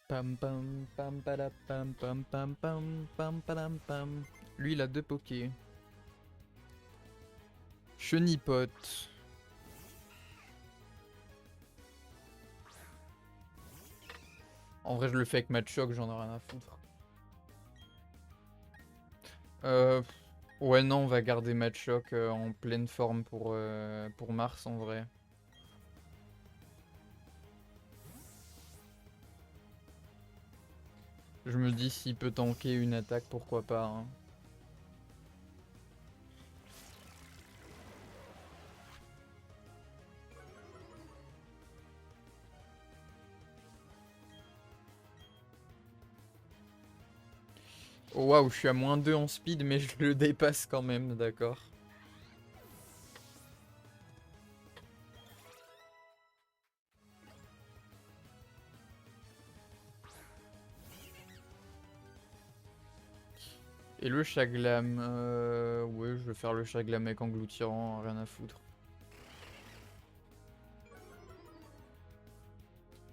Pam pam pam pada pam pam pam pam pam padam pam. Lui il a 2 pokés. Chenipote. En vrai je le fais avec Machoke, j'en ai rien à foutre. Ouais non on va garder Machoke en pleine forme pour Mars en vrai. Je me dis s'il peut tanker une attaque pourquoi pas. Hein. Oh waouh, je suis à -2 en speed, mais je le dépasse quand même, d'accord. Et le Chaglam, ouais, je vais faire le Chaglam avec engloutirant, rien à foutre.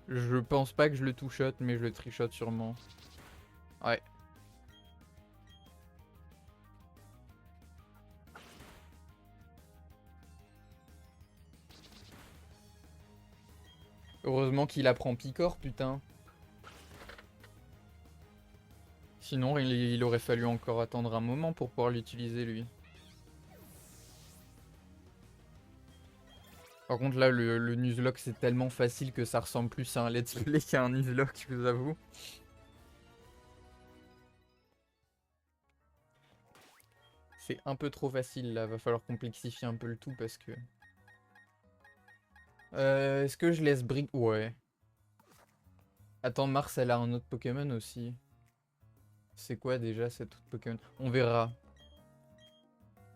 Je pense pas que je le two-shot, mais je le trichote sûrement. Ouais. Heureusement qu'il apprend Picor, putain. Sinon, il aurait fallu encore attendre un moment pour pouvoir l'utiliser, lui. Par contre, là, le Nuzlocke, c'est tellement facile que ça ressemble plus à un let's play qu'à un Nuzlocke, je vous avoue. C'est un peu trop facile, là. Va falloir complexifier un peu le tout, parce que... est-ce que je laisse Brick... Ouais. Attends, Mars, elle a un autre Pokémon aussi. C'est quoi déjà cet autre Pokémon? On verra.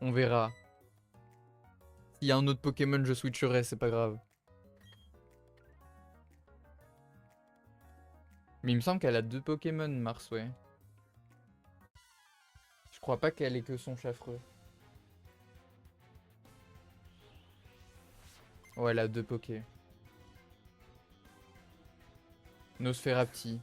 On verra. S'il y a un autre Pokémon, je switcherai, c'est pas grave. Mais il me semble qu'elle a 2 Pokémon, Mars, ouais. Je crois pas qu'elle ait que son Chaffreux. Ouais, elle a 2 Poké. Nosferapti.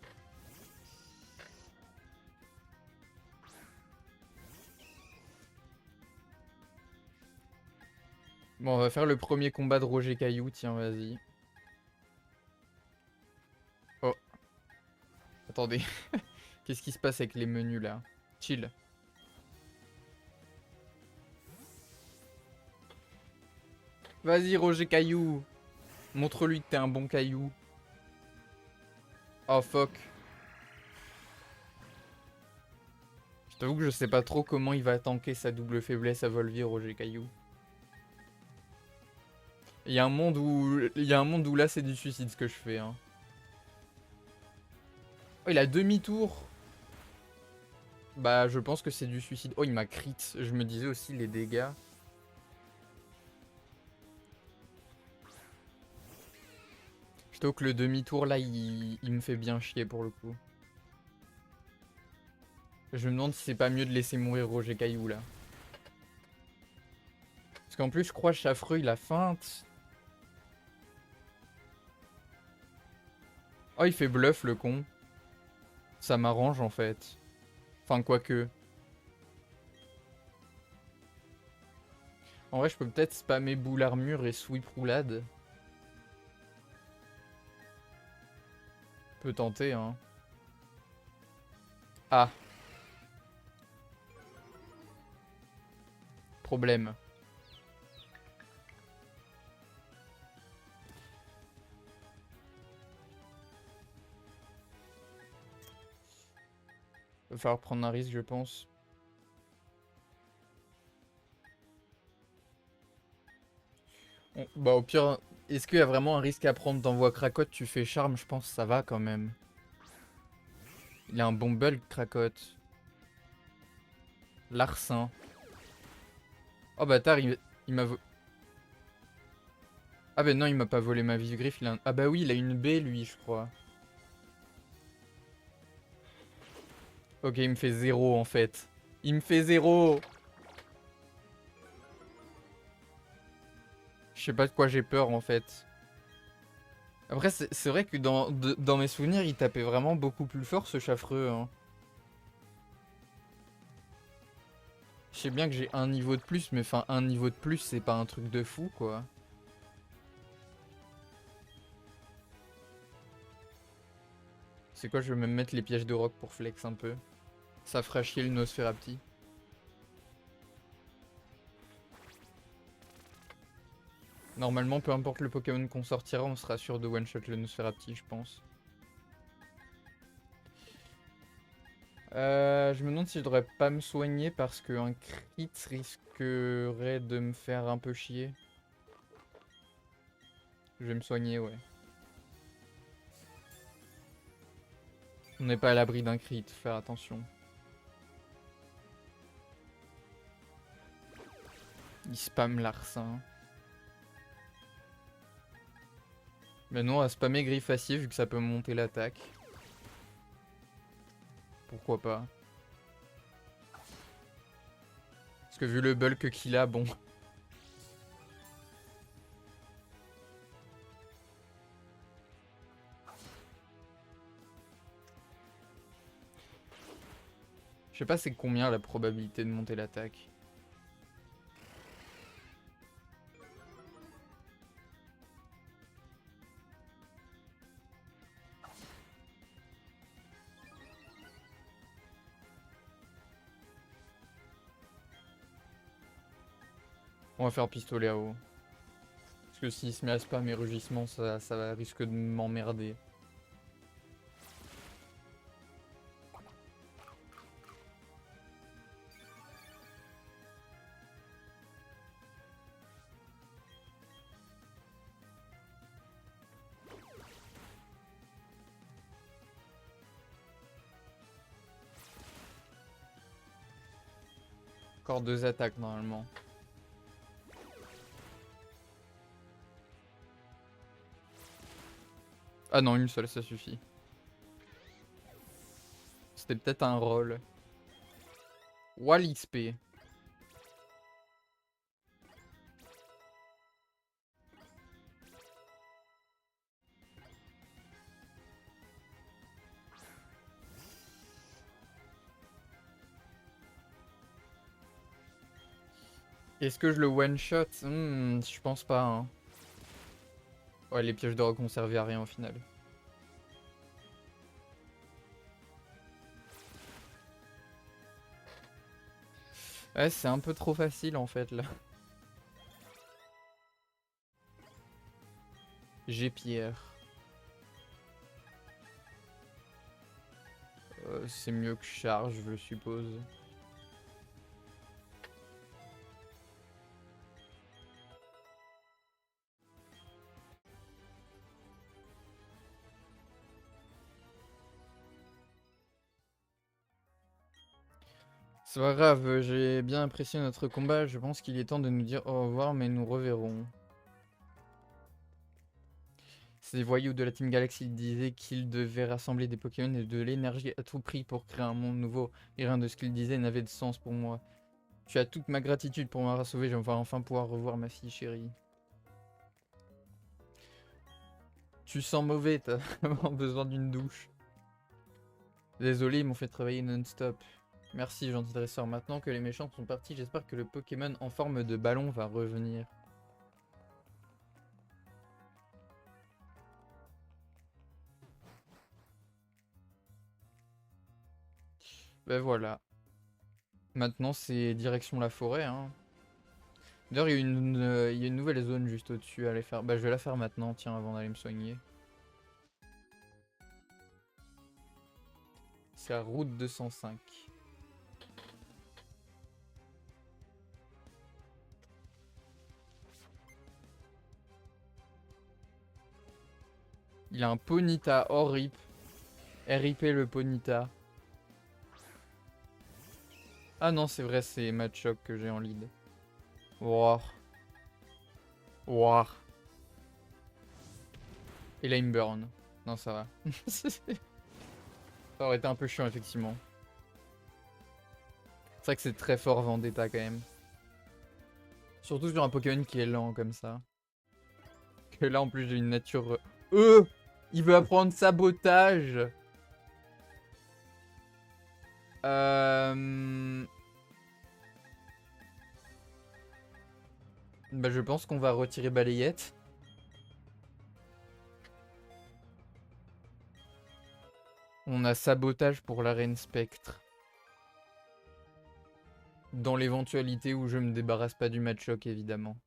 Bon, on va faire le premier combat de Roger Caillou, tiens, vas-y. Oh, attendez. Qu'est-ce qui se passe avec les menus, là? Chill. Vas-y, Roger Caillou. Montre-lui que t'es un bon caillou. Oh, fuck. J'avoue que je sais pas trop comment il va tanker sa double faiblesse à Volvier, Roger Caillou. Il y a un monde où là c'est du suicide ce que je fais. Hein. Oh, il a demi-tour. Bah je pense que c'est du suicide. Oh il m'a crit. Je me disais aussi les dégâts. Je trouve que le demi-tour là il me fait bien chier pour le coup. Je me demande si c'est pas mieux de laisser mourir Roger Caillou là. Parce qu'en plus je crois Chaffreux il a feinte. Oh il fait bluff le con. Ça m'arrange en fait. Enfin quoique. En vrai je peux peut-être spammer boule armure et sweep roulade. Peut tenter hein. Ah. Problème. Va falloir prendre un risque je pense. Bah au pire, est-ce qu'il y a vraiment un risque à prendre? T'envoies Cracotte, tu fais charme, je pense que ça va quand même. Il a un bon bulk Cracotte. Larcin. Oh bâtard, il m'a... Ah bah non, il m'a pas volé ma Vif-Griffe, Ah bah oui, il a une baie lui, je crois. Ok, il me fait 0 en fait. Il me fait 0. Je sais pas de quoi j'ai peur en fait. Après, c'est vrai que dans mes souvenirs, il tapait vraiment beaucoup plus fort ce Chaffreux. Hein. Je sais bien que j'ai un niveau de plus, mais enfin, un niveau de plus, c'est pas un truc de fou quoi. C'est quoi, je vais même mettre les pièges de roc pour flex un peu. Ça fera chier le Nosferapti. Normalement, peu importe le Pokémon qu'on sortira, on sera sûr de one-shot le Nosferapti, je pense. Je me demande si je devrais pas me soigner parce qu'un crit risquerait de me faire un peu chier. Je vais me soigner, ouais. On n'est pas à l'abri d'un crit, faire attention. Il spam Larcin. Mais non, à spammer Griffacier vu que ça peut monter l'attaque. Pourquoi pas. Parce que vu le bulk qu'il a, bon. Je sais pas c'est combien la probabilité de monter l'attaque. On va faire pistolet à eau. Parce que s'il se met à spam et rugissement, ça risque de m'emmerder. Encore 2 attaques normalement. Ah non, une seule, ça suffit. C'était peut-être un roll. Wall XP. Est-ce que je le one-shot? Je pense pas. Hein. Ouais, les pièges de roc ont servi à rien au final. Ouais, c'est un peu trop facile en fait là. J'ai pierre. C'est mieux que charge, je suppose. C'est pas grave, j'ai bien apprécié notre combat. Je pense qu'il est temps de nous dire au revoir, mais nous reverrons. Ces voyous de la Team Galaxy disaient qu'ils devaient rassembler des Pokémon et de l'énergie à tout prix pour créer un monde nouveau. Et rien de ce qu'ils disaient n'avait de sens pour moi. Tu as toute ma gratitude pour m'avoir sauvé. Je vais enfin pouvoir revoir ma fille chérie. Tu sens mauvais, t'as vraiment besoin d'une douche. Désolé, ils m'ont fait travailler non-stop. Merci, gentil dresseur. Maintenant que les méchants sont partis, j'espère que le Pokémon en forme de ballon va revenir. Ben voilà. Maintenant, c'est direction la forêt, hein. D'ailleurs, il y a une nouvelle zone juste au-dessus à aller faire. Bah, je vais la faire maintenant, tiens, avant d'aller me soigner. C'est la route 205. Il a un Ponyta hors rip. RIP le Ponyta. Ah non, c'est vrai, c'est Machoke que j'ai en lead. Wouah. Wouah. Et là, il me burn. Non, ça va. Ça aurait été un peu chiant, effectivement. C'est vrai que c'est très fort Vendetta, quand même. Surtout sur un Pokémon qui est lent, comme ça. Que là, en plus, j'ai une nature... Il veut apprendre sabotage. Bah, je pense qu'on va retirer Balayette. On a sabotage pour l'arène spectre. Dans l'éventualité où je me débarrasse pas du Machoke, évidemment.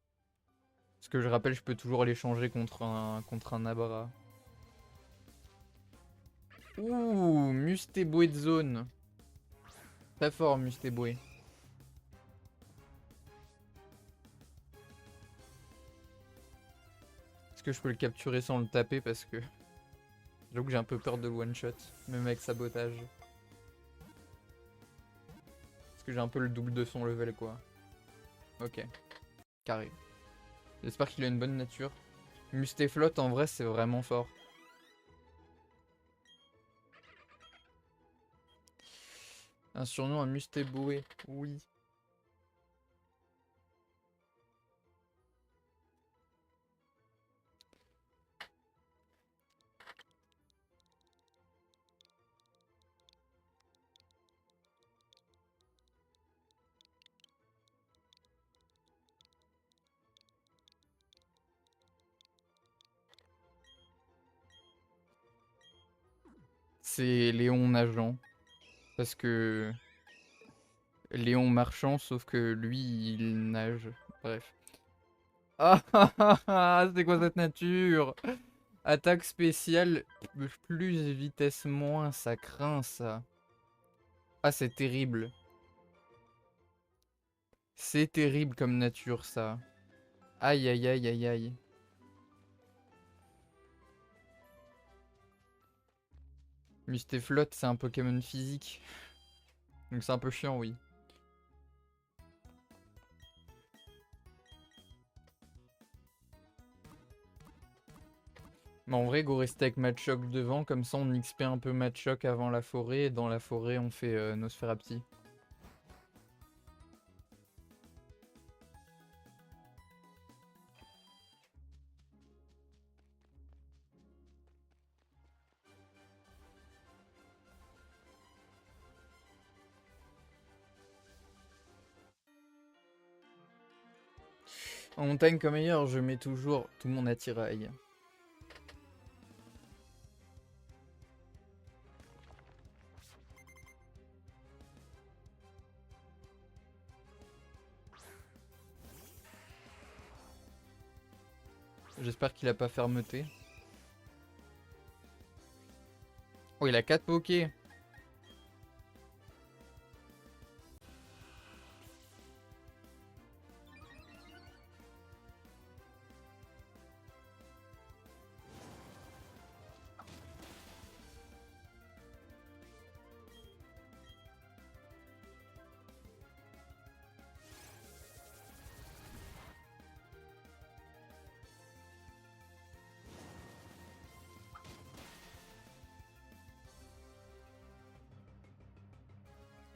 Parce que je rappelle, je peux toujours l'échanger contre un Abra. Ouh, Mustéboué de zone. Très fort, Mustéboué. Est-ce que je peux le capturer sans le taper? Parce que j'avoue que j'ai un peu peur de le one-shot, même avec sabotage. Parce que j'ai un peu le double de son level, quoi. Ok, carré. J'espère qu'il a une bonne nature. Mustéflotte, en vrai, c'est vraiment fort. Un surnom à Mustéboué, oui. C'est Léon nageant. Parce que Léon marchand, sauf que lui, il nage. Bref. Ah ah ah ah, c'est quoi cette nature? Attaque spéciale, plus vitesse moins, ça craint ça. Ah, c'est terrible. C'est terrible comme nature ça. Aïe aïe aïe aïe aïe. Mustéflotte, c'est un Pokémon physique. Donc c'est un peu chiant, oui. Mais en vrai, go rester avec Machoke devant, comme ça on XP un peu Machoke avant la forêt, et dans la forêt on fait Nosferapti. En montagne comme ailleurs, je mets toujours tout mon attirail. J'espère qu'il a pas fermeté. Oh, il a 4 pokés.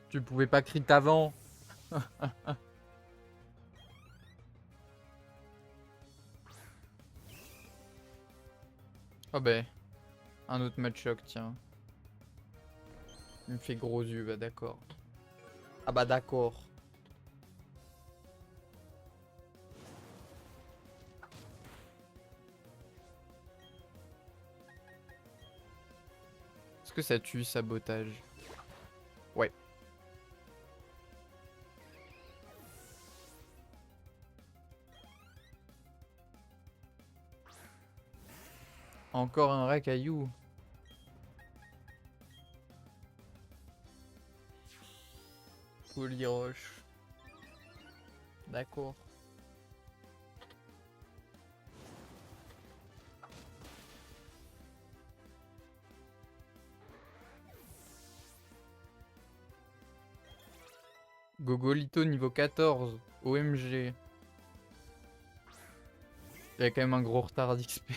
Tu pouvais pas crit avant. Oh ben, un autre match-choc, tiens. Il me fait gros yeux, bah d'accord. Ah bah d'accord. Est-ce que ça tue sabotage? Ouais. Encore un racaillou. Polyroche. D'accord. Gogolito niveau 14. OMG. Il y a quand même un gros retard d'XP.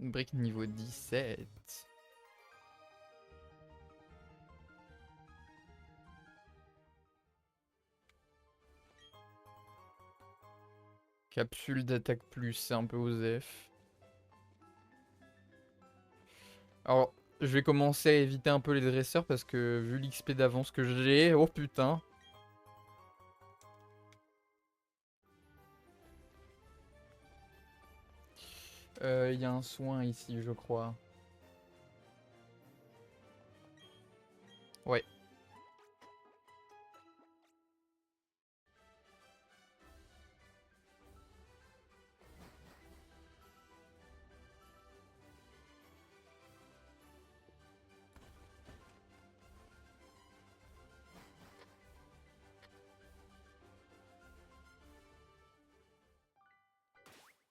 Une brique niveau 17. Capsule d'attaque plus, c'est un peu osef. Alors, je vais commencer à éviter un peu les dresseurs parce que vu l'XP d'avance que j'ai, oh putain. Il y a un soin ici, je crois. Ouais.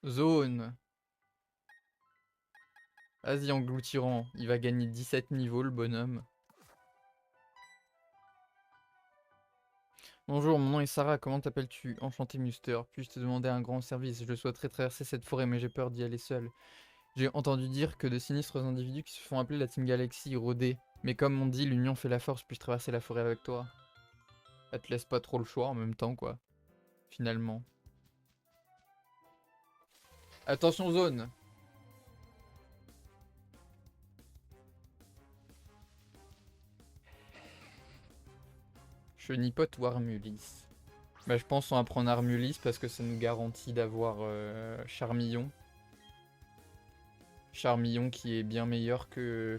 Zone. Vas-y, engloutirant. Il va gagner 17 niveaux, le bonhomme. Bonjour, mon nom est Sarah. Comment t'appelles-tu? Enchanté, Muster. Puis-je te demander un grand service? Je souhaiterais traverser cette forêt, mais j'ai peur d'y aller seul. J'ai entendu dire que de sinistres individus qui se font appeler la Team Galaxy rôdaient. Mais comme on dit, l'union fait la force. Puis-je traverser la forêt avec toi? Ça te laisse pas trop le choix en même temps, quoi. Finalement. Attention, zone! Chenipote ou Armulis? Bah, je pense qu'on va prendre Armulis parce que ça nous garantit d'avoir Charmillon. Charmillon qui est bien meilleur que,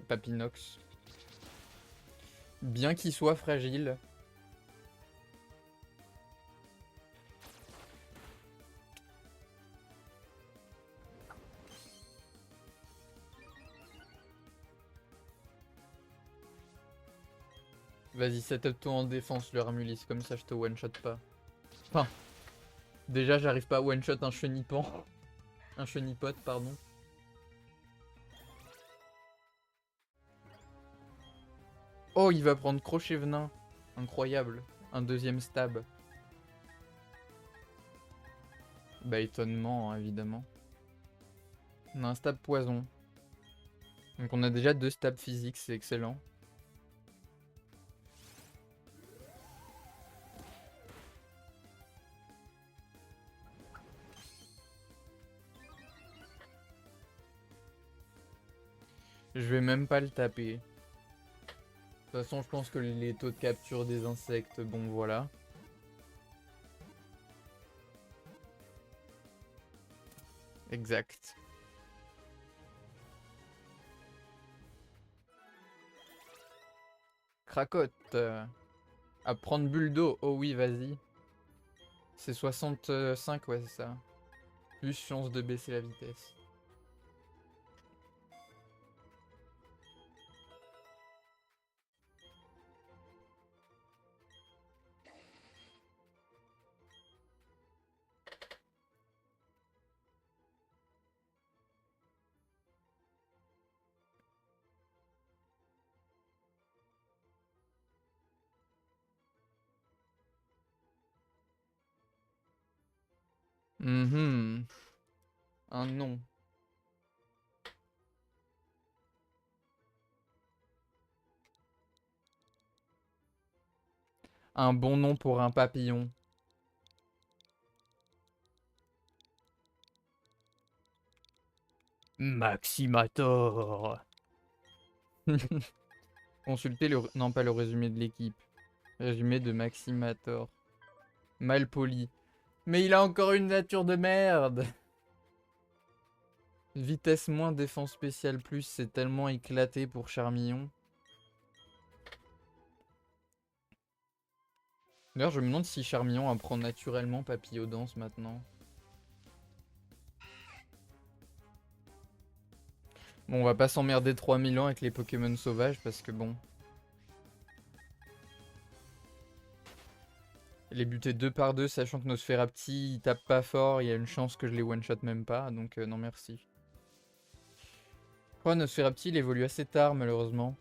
Papinox. Bien qu'il soit fragile. Vas-y, set-up-toi en défense, le Armulis, comme ça je te one-shot pas. Enfin, déjà j'arrive pas à one-shot un chenipan. Un chenipote, pardon. Oh, il va prendre crochet venin. Incroyable. Un deuxième stab. Bah, étonnement, hein, évidemment. On a un stab poison. Donc on a déjà 2 stabs physiques, c'est excellent. Je vais même pas le taper. De toute façon, je pense que les taux de capture des insectes, bon voilà. Exact. Cracotte. À prendre bulle d'eau. Oh oui, vas-y. C'est 65, ouais, c'est ça. Plus chance de baisser la vitesse. Un nom. Un bon nom pour un papillon. Maximator. Consultez le... Non, pas le résumé de l'équipe. Résumé de Maximator. Malpoli. Mais il a encore une nature de merde. Vitesse moins, défense spéciale plus, c'est tellement éclaté pour Charmillon. D'ailleurs, je me demande si Charmillon apprend naturellement Papillodance maintenant. Bon, on va pas s'emmerder 3000 ans avec les Pokémon sauvages parce que bon. Les buter 2 par 2, sachant que Nosferapti il tape pas fort, il y a une chance que je les one-shot même pas, donc non merci. Je crois que Nosferapti il évolue assez tard malheureusement.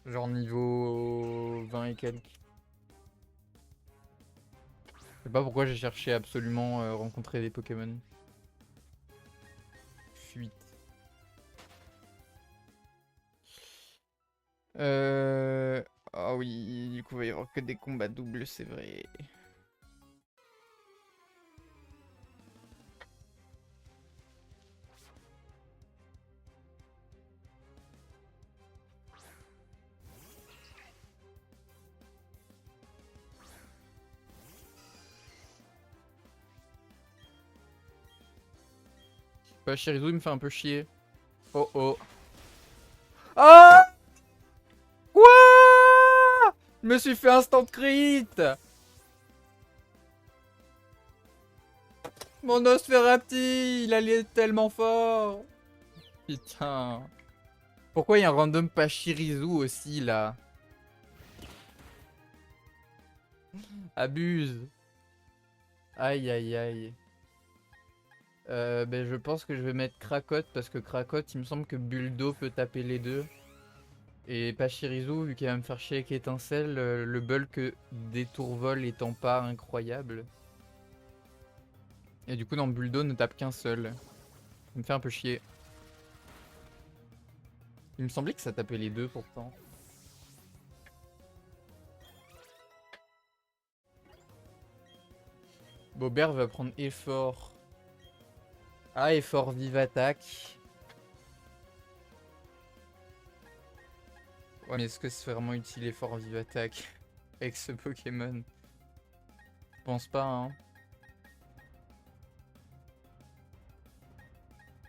Genre niveau 20 et quelques. Je sais pas pourquoi j'ai cherché absolument rencontrer des Pokémon. Fuite. Ah oui, du coup il va y avoir que des combats doubles, c'est vrai. Bah, Shirizu il me fait un peu chier. Oh oh. Ah! Quoi? Je me suis fait instant crit! Mon Nosferapti, il allait tellement fort! Putain. Pourquoi il y a un random Pachirisu aussi là? Abuse. Aïe aïe aïe. Ben, je pense que je vais mettre Krakot parce que Krakot, il me semble que Buldo peut taper les deux. Et Pachirisu, vu qu'il va me faire chier avec étincelle, le bulk des tourvols étant pas incroyable. Et du coup, dans Buldo, ne tape qu'un seul. Ça me fait un peu chier. Il me semblait que ça tapait les deux pourtant. Bobert va prendre effort. Ah, effort vive attaque. Ouais, mais est-ce que c'est vraiment utile effort vive attaque avec ce Pokémon? Je pense pas, hein.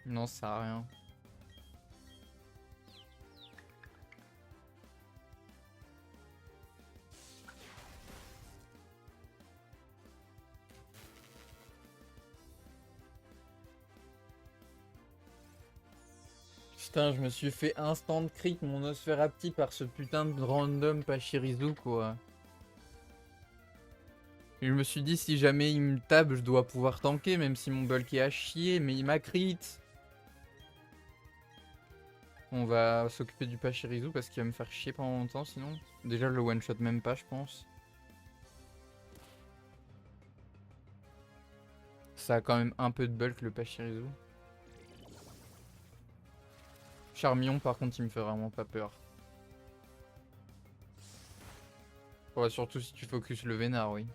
Non, ça sert à rien. Putain, je me suis fait instant crit mon Nosferapti par ce putain de random Pachirisu, quoi. Et je me suis dit, si jamais il me tape, je dois pouvoir tanker, même si mon bulk est à chier, mais il m'a crit. On va s'occuper du Pachirisu parce qu'il va me faire chier pendant longtemps sinon. Déjà, je le one-shot même pas, je pense. Ça a quand même un peu de bulk, le Pachirisu. Charmillon, par contre, il me fait vraiment pas peur. Ouais, surtout si tu focus le Vénard, oui.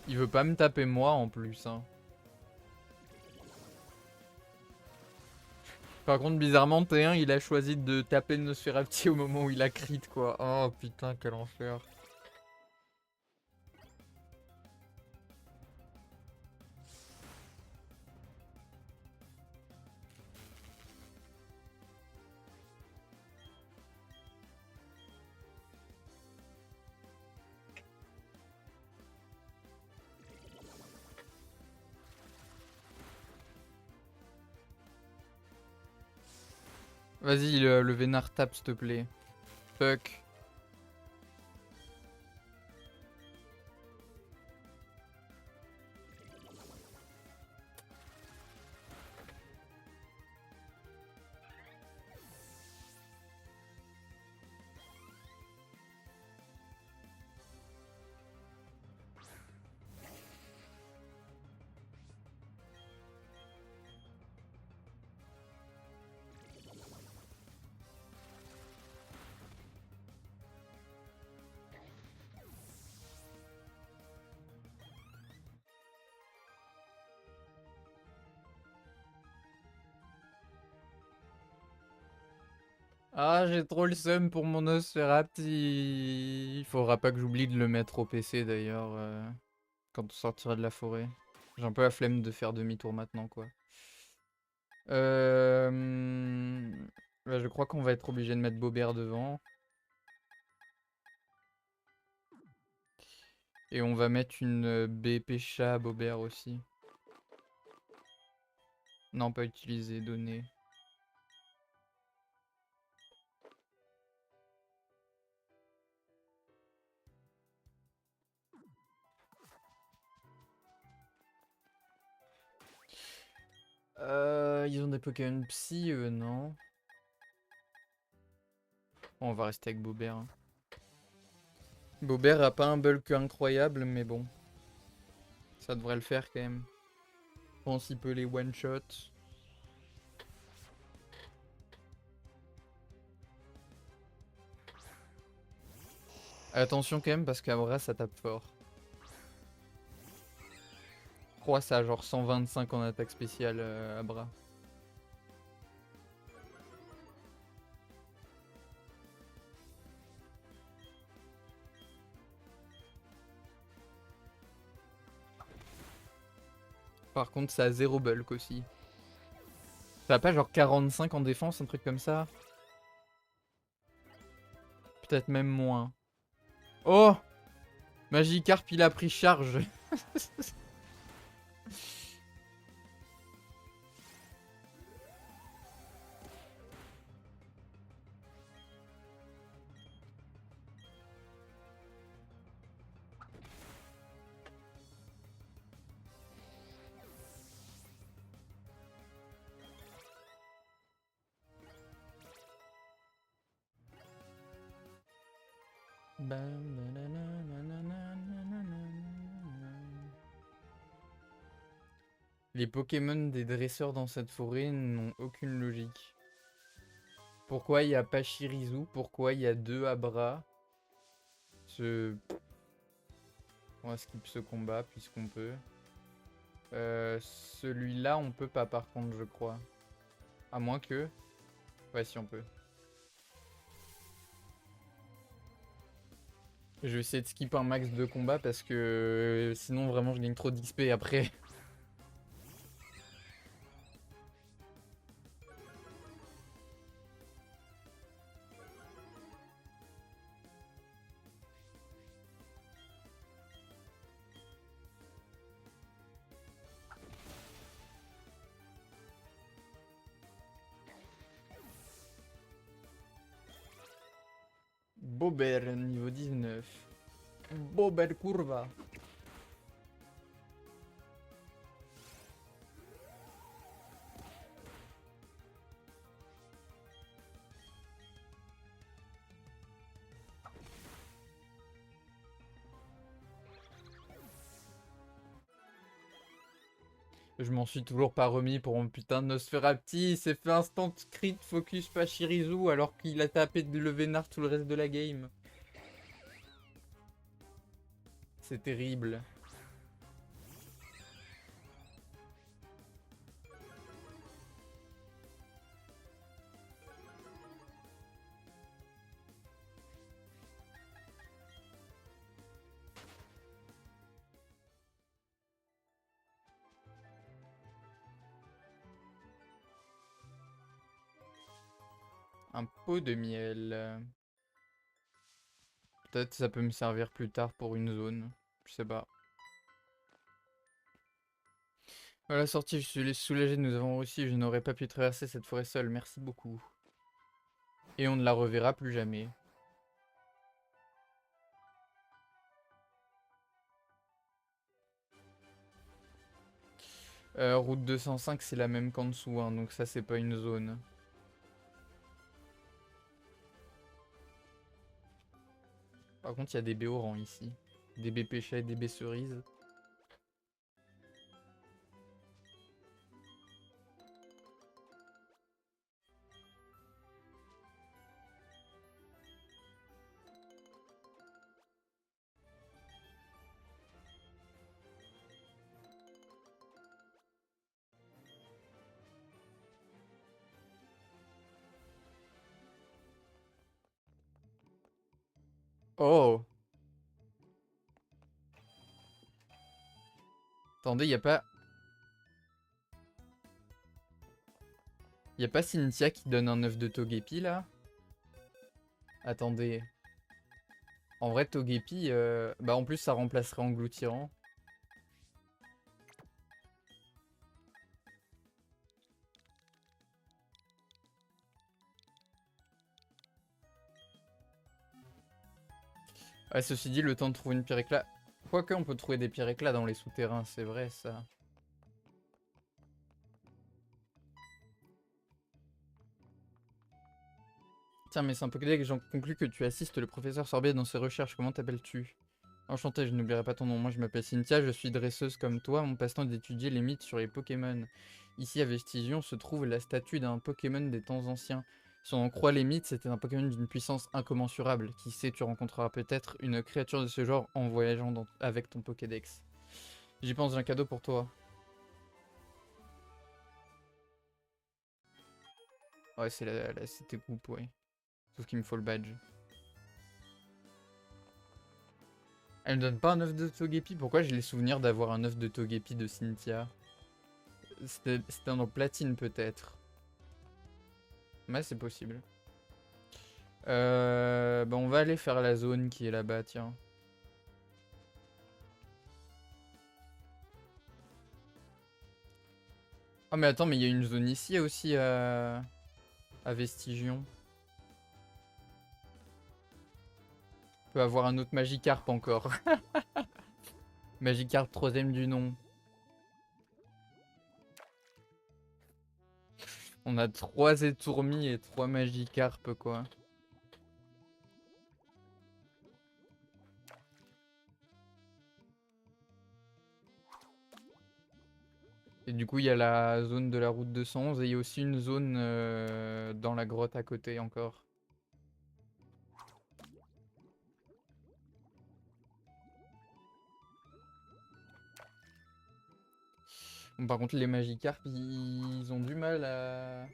Il veut pas me taper moi en plus, hein. Par contre, bizarrement, T1, il a choisi de taper Nosferapti au moment où il a crit, quoi. Oh putain, quel enfer. Vas-y, le Vénard tape, s'il te plaît. Fuck. Ah, j'ai trop le seum pour mon Nosferatu. Il faudra pas que j'oublie de le mettre au PC d'ailleurs quand on sortira de la forêt. J'ai un peu la flemme de faire demi-tour maintenant quoi. Euh... bah, je crois qu'on va être obligé de mettre Bobert devant. Et on va mettre une BP chat à Bobert aussi. Non, pas utiliser, donner. Ils ont des Pokémon Psy, non. Bon, on va rester avec Bobert, hein. Bobert a pas un bulk incroyable, mais bon. Ça devrait le faire quand même. Je pense qu'il peut les one-shot. Attention quand même parce qu'Abra ça tape fort. Je crois que ça a genre 125 en attaque spéciale Abra. Par contre ça a 0 bulk aussi. Ça a pas genre 45 en défense, un truc comme ça? Peut-être même moins. Oh! Magikarp il a pris charge. Les Pokémon des dresseurs dans cette forêt n'ont aucune logique. Pourquoi il n'y a pas Shirizu? Pourquoi il y a 2 Abra? On va skip ce combat puisqu'on peut. Celui-là on peut pas par contre je crois. À moins que... Ouais si on peut. Je vais essayer de skip un max de combat parce que sinon vraiment je gagne trop d'XP après. Bober niveau 19. Bober Curva. Je m'en suis toujours pas remis pour mon putain de Nosferatu. Il s'est fait instant crit focus pas Shirizu alors qu'il a tapé de le vénard tout le reste de la game. C'est terrible. Un pot de miel. Peut-être ça peut me servir plus tard pour une zone. Je sais pas. À la sortie, je suis soulagé, nous avons réussi. Je n'aurais pas pu traverser cette forêt seule. Merci beaucoup. Et on ne la reverra plus jamais. Route 205, c'est la même qu'en dessous, hein, donc ça, c'est pas une zone. Par contre, il y a des Béorans ici. Des BP chats et des B cerises. Oh! Attendez, y a pas Cynthia qui donne un œuf de Togepi là? Attendez. En vrai, Togepi, bah en plus ça remplacerait Engloutirant. Ouais, ceci dit, le temps de trouver une pierre éclat. Quoique, on peut trouver des pierres éclats dans les souterrains, c'est vrai ça. Tiens, mais c'est un Pokédex, j'en conclus que tu assistes le professeur Sorbier dans ses recherches. Comment t'appelles-tu? Enchanté, je n'oublierai pas ton nom. Moi, je m'appelle Cynthia, je suis dresseuse comme toi. Mon passe-temps est d'étudier les mythes sur les Pokémon. Ici, à Vestigion, se trouve la statue d'un Pokémon des temps anciens. Si on en croit les mythes, c'était un Pokémon d'une puissance incommensurable. Qui sait, tu rencontreras peut-être une créature de ce genre en voyageant avec ton Pokédex. J'y pense, j'ai un cadeau pour toi. Ouais, c'est la cité groupe, ouais. Sauf qu'il me faut le badge. Elle me donne pas un œuf de Togepi? Pourquoi j'ai les souvenirs d'avoir un œuf de Togepi de Cynthia? C'était en platine peut-être. Ouais, c'est possible. Bah on va aller faire la zone qui est là-bas, tiens. Oh mais attends, mais il y a une zone ici aussi à Vestigion. On peut avoir un autre Magikarp encore. Magikarp troisième du nom. On a 3 étourmis et 3 Magikarp quoi. Et du coup il y a la zone de la route 211 et il y a aussi une zone dans la grotte à côté encore. Bon, par contre les Magikarp ils ont du mal à...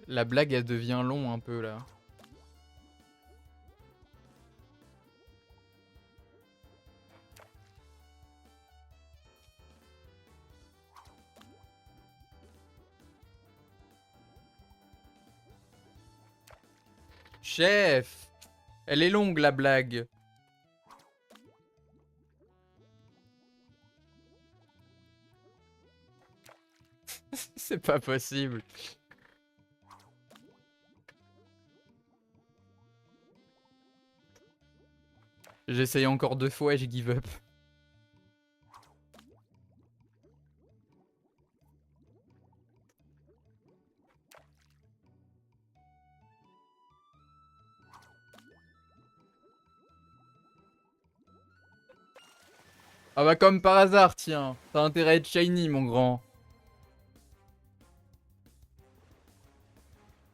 La blague elle devient long un peu là. Chef! Elle est longue la blague. C'est pas possible. J'essaye encore 2 fois et j'ai give up. Ah bah comme par hasard, tiens. T'as intérêt à être shiny, mon grand.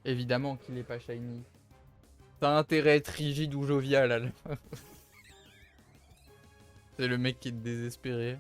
Évidemment qu'il est pas shiny. T'as intérêt à être rigide ou jovial, là. C'est le mec qui est désespéré.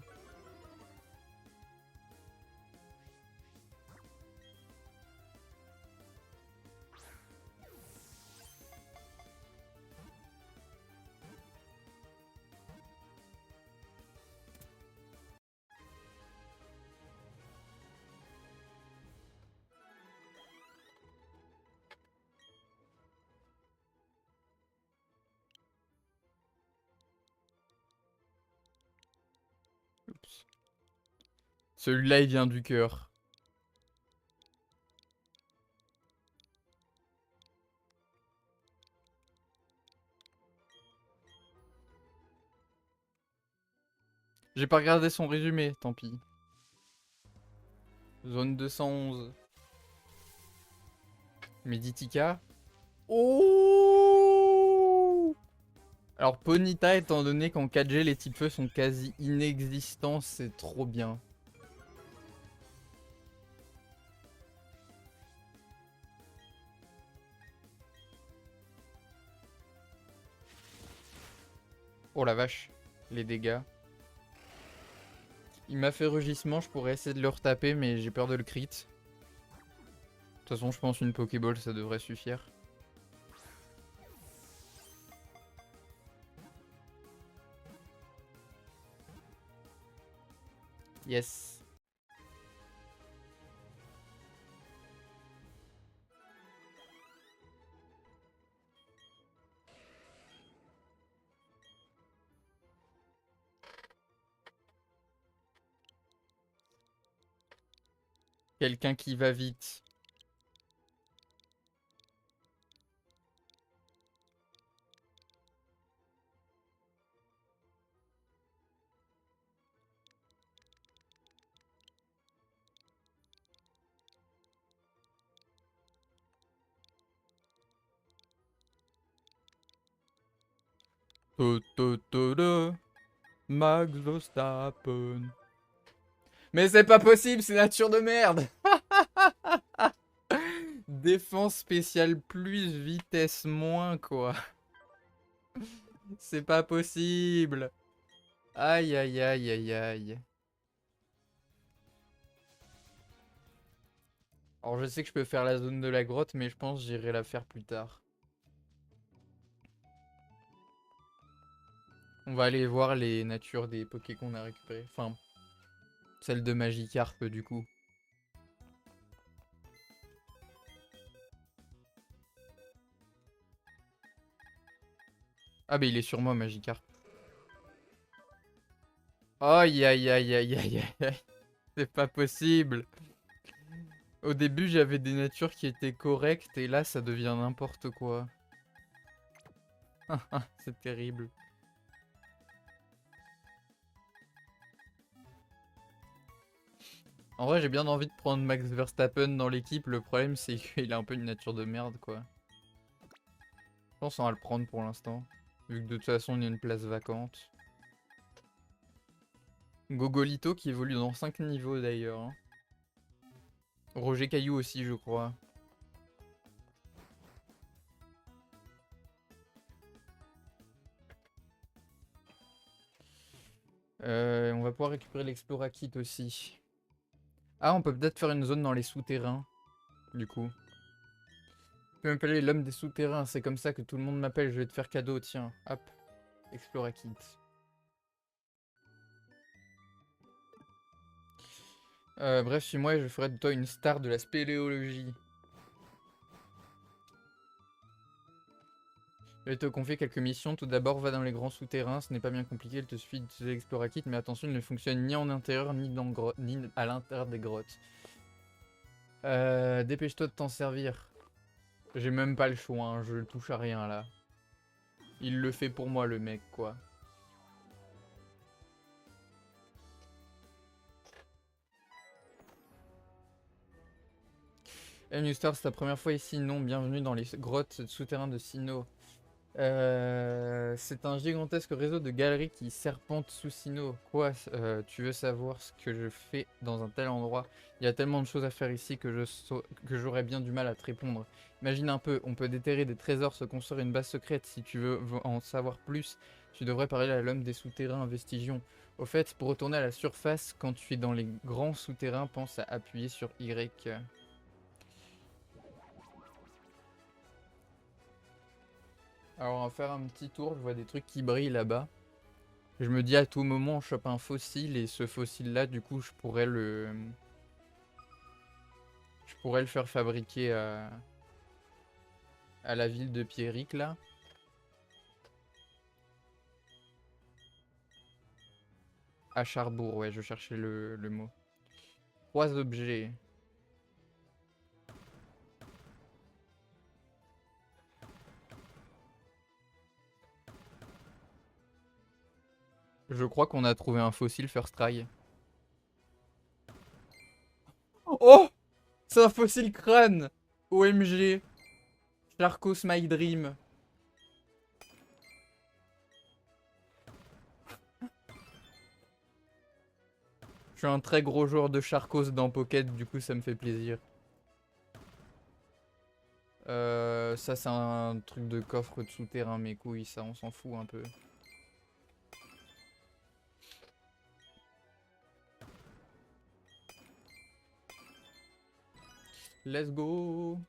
Oups. Celui-là, il vient du cœur. J'ai pas regardé son résumé, tant pis. Zone 211. Meditica. Oh! Alors Ponyta, étant donné qu'en 4G les types feu sont quasi inexistants, c'est trop bien. Oh la vache, les dégâts. Il m'a fait rugissement, je pourrais essayer de le retaper, mais j'ai peur de le crit. De toute façon, je pense une Pokéball, ça devrait suffire. Yes. Quelqu'un qui va vite. Max Verstappen. Mais c'est pas possible, c'est nature de merde. Défense spéciale plus, vitesse moins, quoi. C'est pas possible. Aïe, aïe, aïe, aïe, aïe. Alors je sais que je peux faire la zone de la grotte, mais je pense que j'irai la faire plus tard. On va aller voir les natures des Poké qu'on a récupérées. Enfin, celle de Magikarp du coup. Ah bah il est sur moi Magikarp. Aïe aïe aïe aïe aïe aïe aïe. C'est pas possible. Au début j'avais des natures qui étaient correctes et là ça devient n'importe quoi. C'est terrible. En vrai j'ai bien envie de prendre Max Verstappen dans l'équipe. Le problème c'est qu'il a un peu une nature de merde quoi. Je pense qu'on va le prendre pour l'instant. Vu que de toute façon il y a une place vacante. Gogolito qui évolue dans 5 niveaux d'ailleurs. Hein. Roger Caillou aussi je crois. On va pouvoir récupérer l'Explora-Kit aussi. Ah, on peut peut-être faire une zone dans les souterrains, du coup. Tu peux m'appeler l'homme des souterrains, c'est comme ça que tout le monde m'appelle, je vais te faire cadeau, tiens. Hop, Explora-Kit. Bref, suis-moi et je ferai de toi une star de la spéléologie. Je vais te confier quelques missions. Tout d'abord, va dans les grands souterrains. Ce n'est pas bien compliqué, il te suffit d'utiliser l'Explora-Kit, mais attention, il ne fonctionne ni en intérieur, ni à l'intérieur des grottes. Dépêche-toi de t'en servir. J'ai même pas le choix, hein, je touche à rien là. Il le fait pour moi, le mec, quoi. Hey Newstar, c'est ta première fois ici? Non, bienvenue dans les grottes souterrains de Sinnoh. C'est un gigantesque réseau de galeries qui serpentent sous Sinnoh. Quoi? Tu veux savoir ce que je fais dans un tel endroit? Il y a tellement de choses à faire ici que j'aurais bien du mal à te répondre. Imagine un peu, on peut déterrer des trésors, se construire une base secrète. Si tu veux en savoir plus, tu devrais parler à l'homme des souterrains, Vestigion. Au fait, pour retourner à la surface, quand tu es dans les grands souterrains, pense à appuyer sur Y. Alors on va faire un petit tour, je vois des trucs qui brillent là-bas. Je me dis à tout moment on chope un fossile et ce fossile là du coup je pourrais le faire fabriquer à la ville de Pierrick là. À Charbourg, ouais, je cherchais le mot. 3 objets. Je crois qu'on a trouvé un fossile first try. Oh! C'est un fossile crâne! OMG! Charcos My Dream. Je suis un très gros joueur de Charcos dans Pocket, du coup ça me fait plaisir. Ça c'est un truc de coffre de souterrain, mes couilles, ça on s'en fout un peu. Let's go!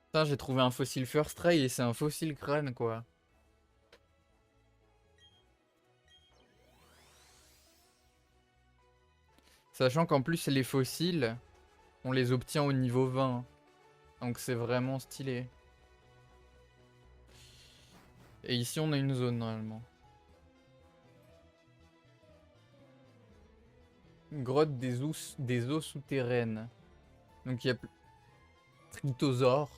Putain, j'ai trouvé un fossile first try et c'est un fossile crâne quoi. Sachant qu'en plus les fossiles, on les obtient au niveau 20. Donc c'est vraiment stylé. Et ici on a une zone normalement. Grotte des eaux souterraines. Donc il y a Trithosaure.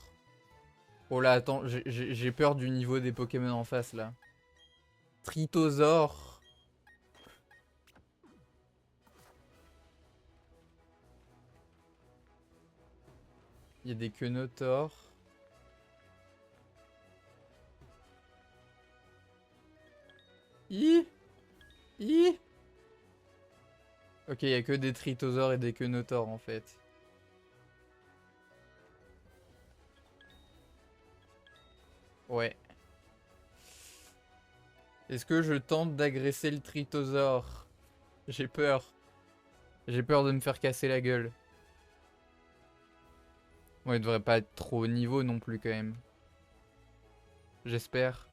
Oh là attends, j'ai peur du niveau des Pokémon en face là. Trithosaure. Il y a des Quenotors. Ok, il y a que des Trithosaures et des Quenotors en fait. Ouais. Est-ce que je tente d'agresser le Trithosaure? J'ai peur. J'ai peur de me faire casser la gueule. Ouais, il devrait pas être trop au niveau non plus quand même. J'espère.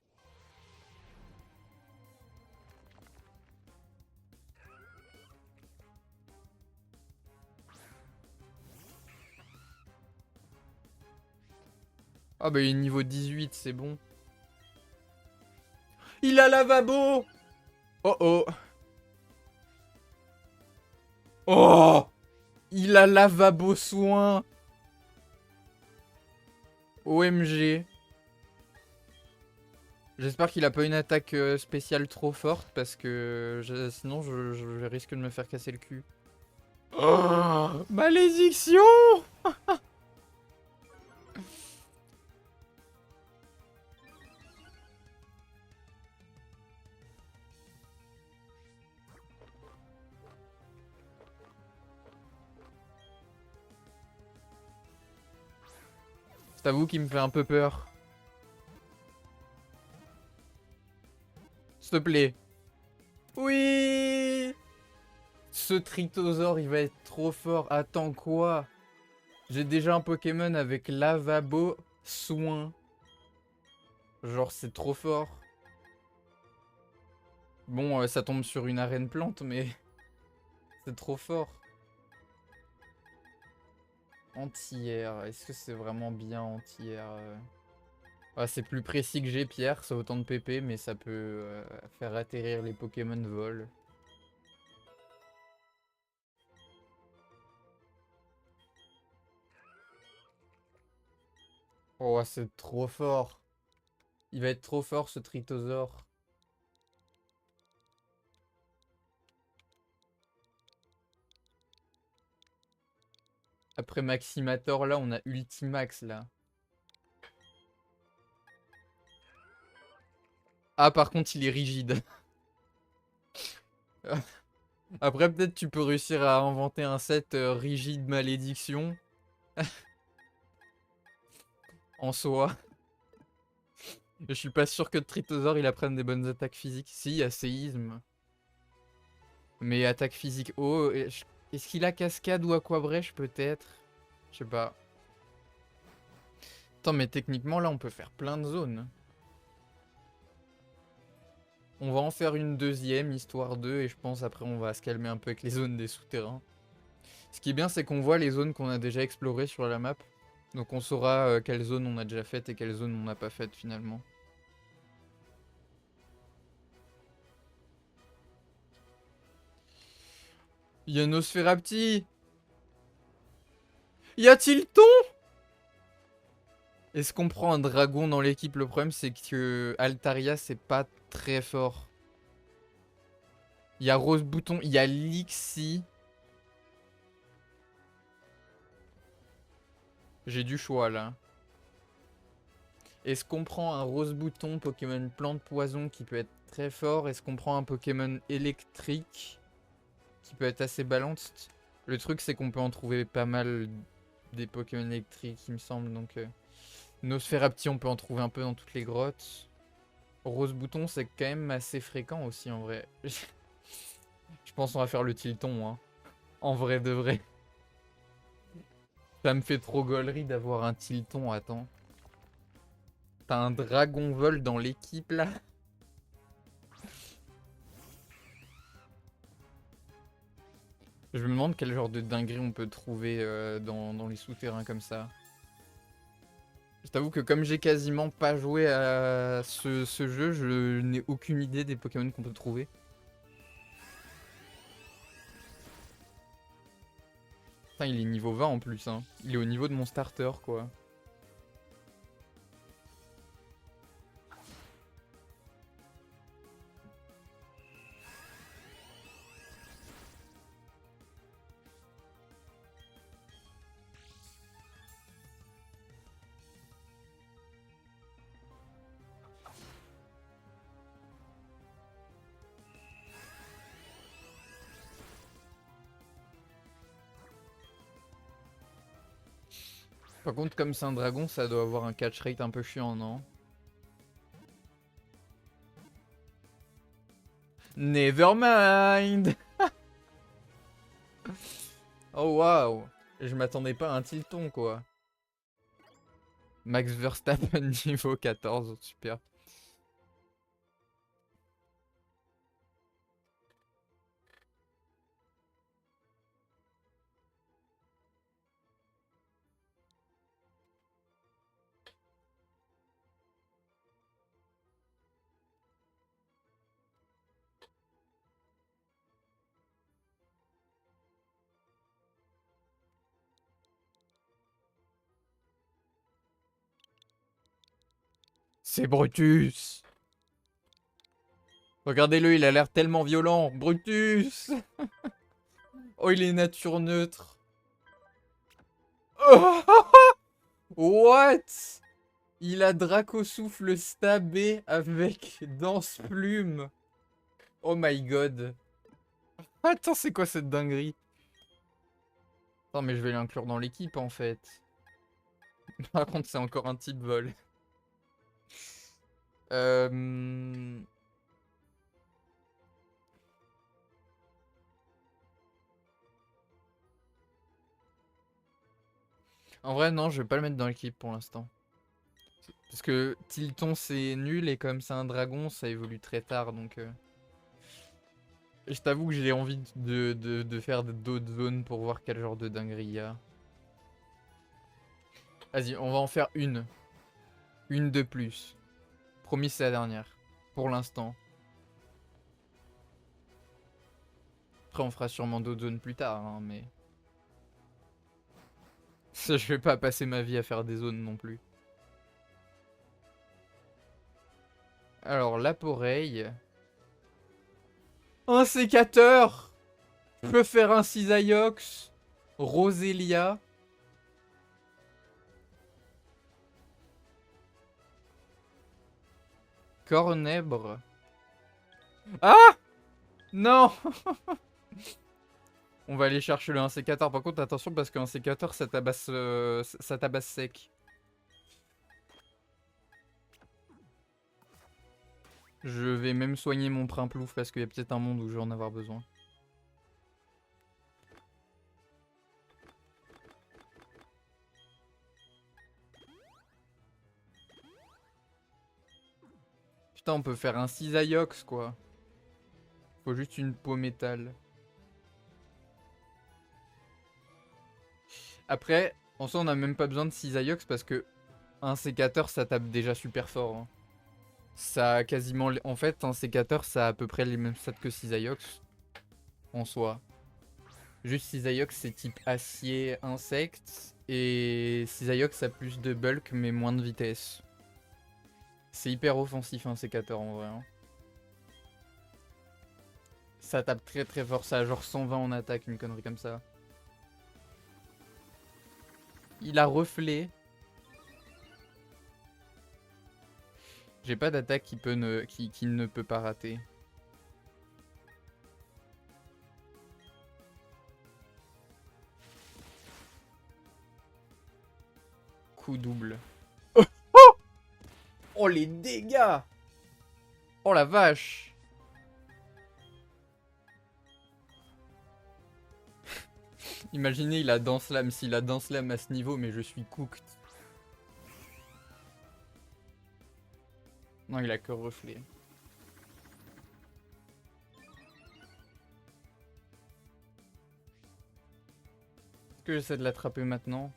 Ah bah il est niveau 18, c'est bon. Il a lavabo! Oh oh! Oh! Il a lavabo soin! OMG. J'espère qu'il a pas une attaque spéciale trop forte parce que sinon je risque de me faire casser le cul. Oh! Malédiction! C'est à vous qui me fait un peu peur. S'il te plaît. Oui! Ce Trithosaure, il va être trop fort. Attends, quoi? J'ai déjà un Pokémon avec lavabo soin. Genre, c'est trop fort. Bon, ça tombe sur une arène plante, mais c'est trop fort. Anti-air. Est-ce que c'est vraiment bien anti-air Ah, c'est plus précis que j'ai, Pierre. C'est autant de PP, mais ça peut faire atterrir les Pokémon vol. Oh, c'est trop fort. Il va être trop fort, ce Trithosaure. Après Maximator, là, on a Ultimax, là. Ah, par contre, il est rigide. Après, peut-être tu peux réussir à inventer un set rigide malédiction. En soi. Je suis pas sûr que Trithosaure, il apprenne des bonnes attaques physiques. Si, il y a séisme. Mais attaque physique haut... Est-ce qu'il a cascade ou aquabrèche, peut-être? Je sais pas. Attends, mais techniquement, là, on peut faire plein de zones. On va en faire une deuxième, histoire 2, et je pense après on va se calmer un peu avec les zones des souterrains. Ce qui est bien, c'est qu'on voit les zones qu'on a déjà explorées sur la map. Donc on saura quelles zones on a déjà faites et quelles zones on n'a pas faites finalement. Il y a Nosferapti! Y a-t-il ton? Est-ce qu'on prend un dragon dans l'équipe? Le problème c'est que Altaria c'est pas très fort. Il y a Rose Bouton, il y a Lixie. J'ai du choix là. Est-ce qu'on prend un Rose Bouton, Pokémon plante poison qui peut être très fort? Est-ce qu'on prend un Pokémon électrique qui peut être assez balanced? Le truc c'est qu'on peut en trouver pas mal des Pokémon électriques il me semble. Donc Nosferapti on peut en trouver un peu dans toutes les grottes. Rose Bouton c'est quand même assez fréquent aussi en vrai. Je pense qu'on va faire le Tilton hein. En vrai de vrai. Ça me fait trop gaulerie d'avoir un Tilton, attends. T'as un dragon vol dans l'équipe là? Je me demande quel genre de dinguerie on peut trouver dans les souterrains comme ça. Je t'avoue que comme j'ai quasiment pas joué à ce jeu, je n'ai aucune idée des Pokémon qu'on peut trouver. Putain, il est niveau 20 en plus, hein. Il est au niveau de mon starter, quoi. Par contre, comme c'est un dragon, ça doit avoir un catch rate un peu chiant, non? Nevermind. Oh waouh. Je m'attendais pas à un Tilton, quoi. Max Verstappen niveau 14, super. C'est Brutus. Regardez-le, il a l'air tellement violent. Brutus. Oh, il est nature neutre. Oh What? Il a Dracosouffle stabé avec Danse Plume. Oh my god. Attends, c'est quoi cette dinguerie? Attends, mais je vais l'inclure dans l'équipe en fait. Par contre, c'est encore un type vol. Euh... En vrai, non, je vais pas le mettre dans l'équipe pour l'instant. Parce que Tilton c'est nul et comme c'est un dragon, ça évolue très tard donc. Je t'avoue que j'ai envie de faire d'autres zones pour voir quel genre de dinguerie il y a. Vas-y, on va en faire une. Une de plus. Promis, c'est la dernière. Pour l'instant. Après, on fera sûrement d'autres zones plus tard, hein, mais... Je vais pas passer ma vie à faire des zones non plus. Alors, l'aporeille. Un sécateur. Je peux faire un cisaillux. Roselia. Cornèbre. Ah non. On va aller chercher le 1 sécateur. Par contre, attention parce qu'un sécateur, ça tabasse sec. Je vais même soigner mon Primplouf parce qu'il y a peut-être un monde où je vais en avoir besoin. Putain, on peut faire un cisaillux quoi. Faut juste une peau métal. Après, en soi, on n'a même pas besoin de cisaillux parce que un sécateur, ça tape déjà super fort. Hein. Ça a quasiment... En fait, un sécateur, ça a à peu près les mêmes stats que cisaillux. En soi. Juste cisaillux, c'est type acier, insecte. Et cisaillux a plus de bulk, mais moins de vitesse. C'est hyper offensif un sécateur en vrai. Hein. Ça tape très très fort, ça a genre 120 en attaque, une connerie comme ça. Il a reflé. J'ai pas d'attaque qui ne peut pas rater. Coup double. Oh, oh les dégâts! Oh la vache! Imaginez, il a Dance Lame. S'il a Dance Lame à ce niveau, mais je suis cooked. Non, il a que reflet. Est-ce que j'essaie de l'attraper maintenant?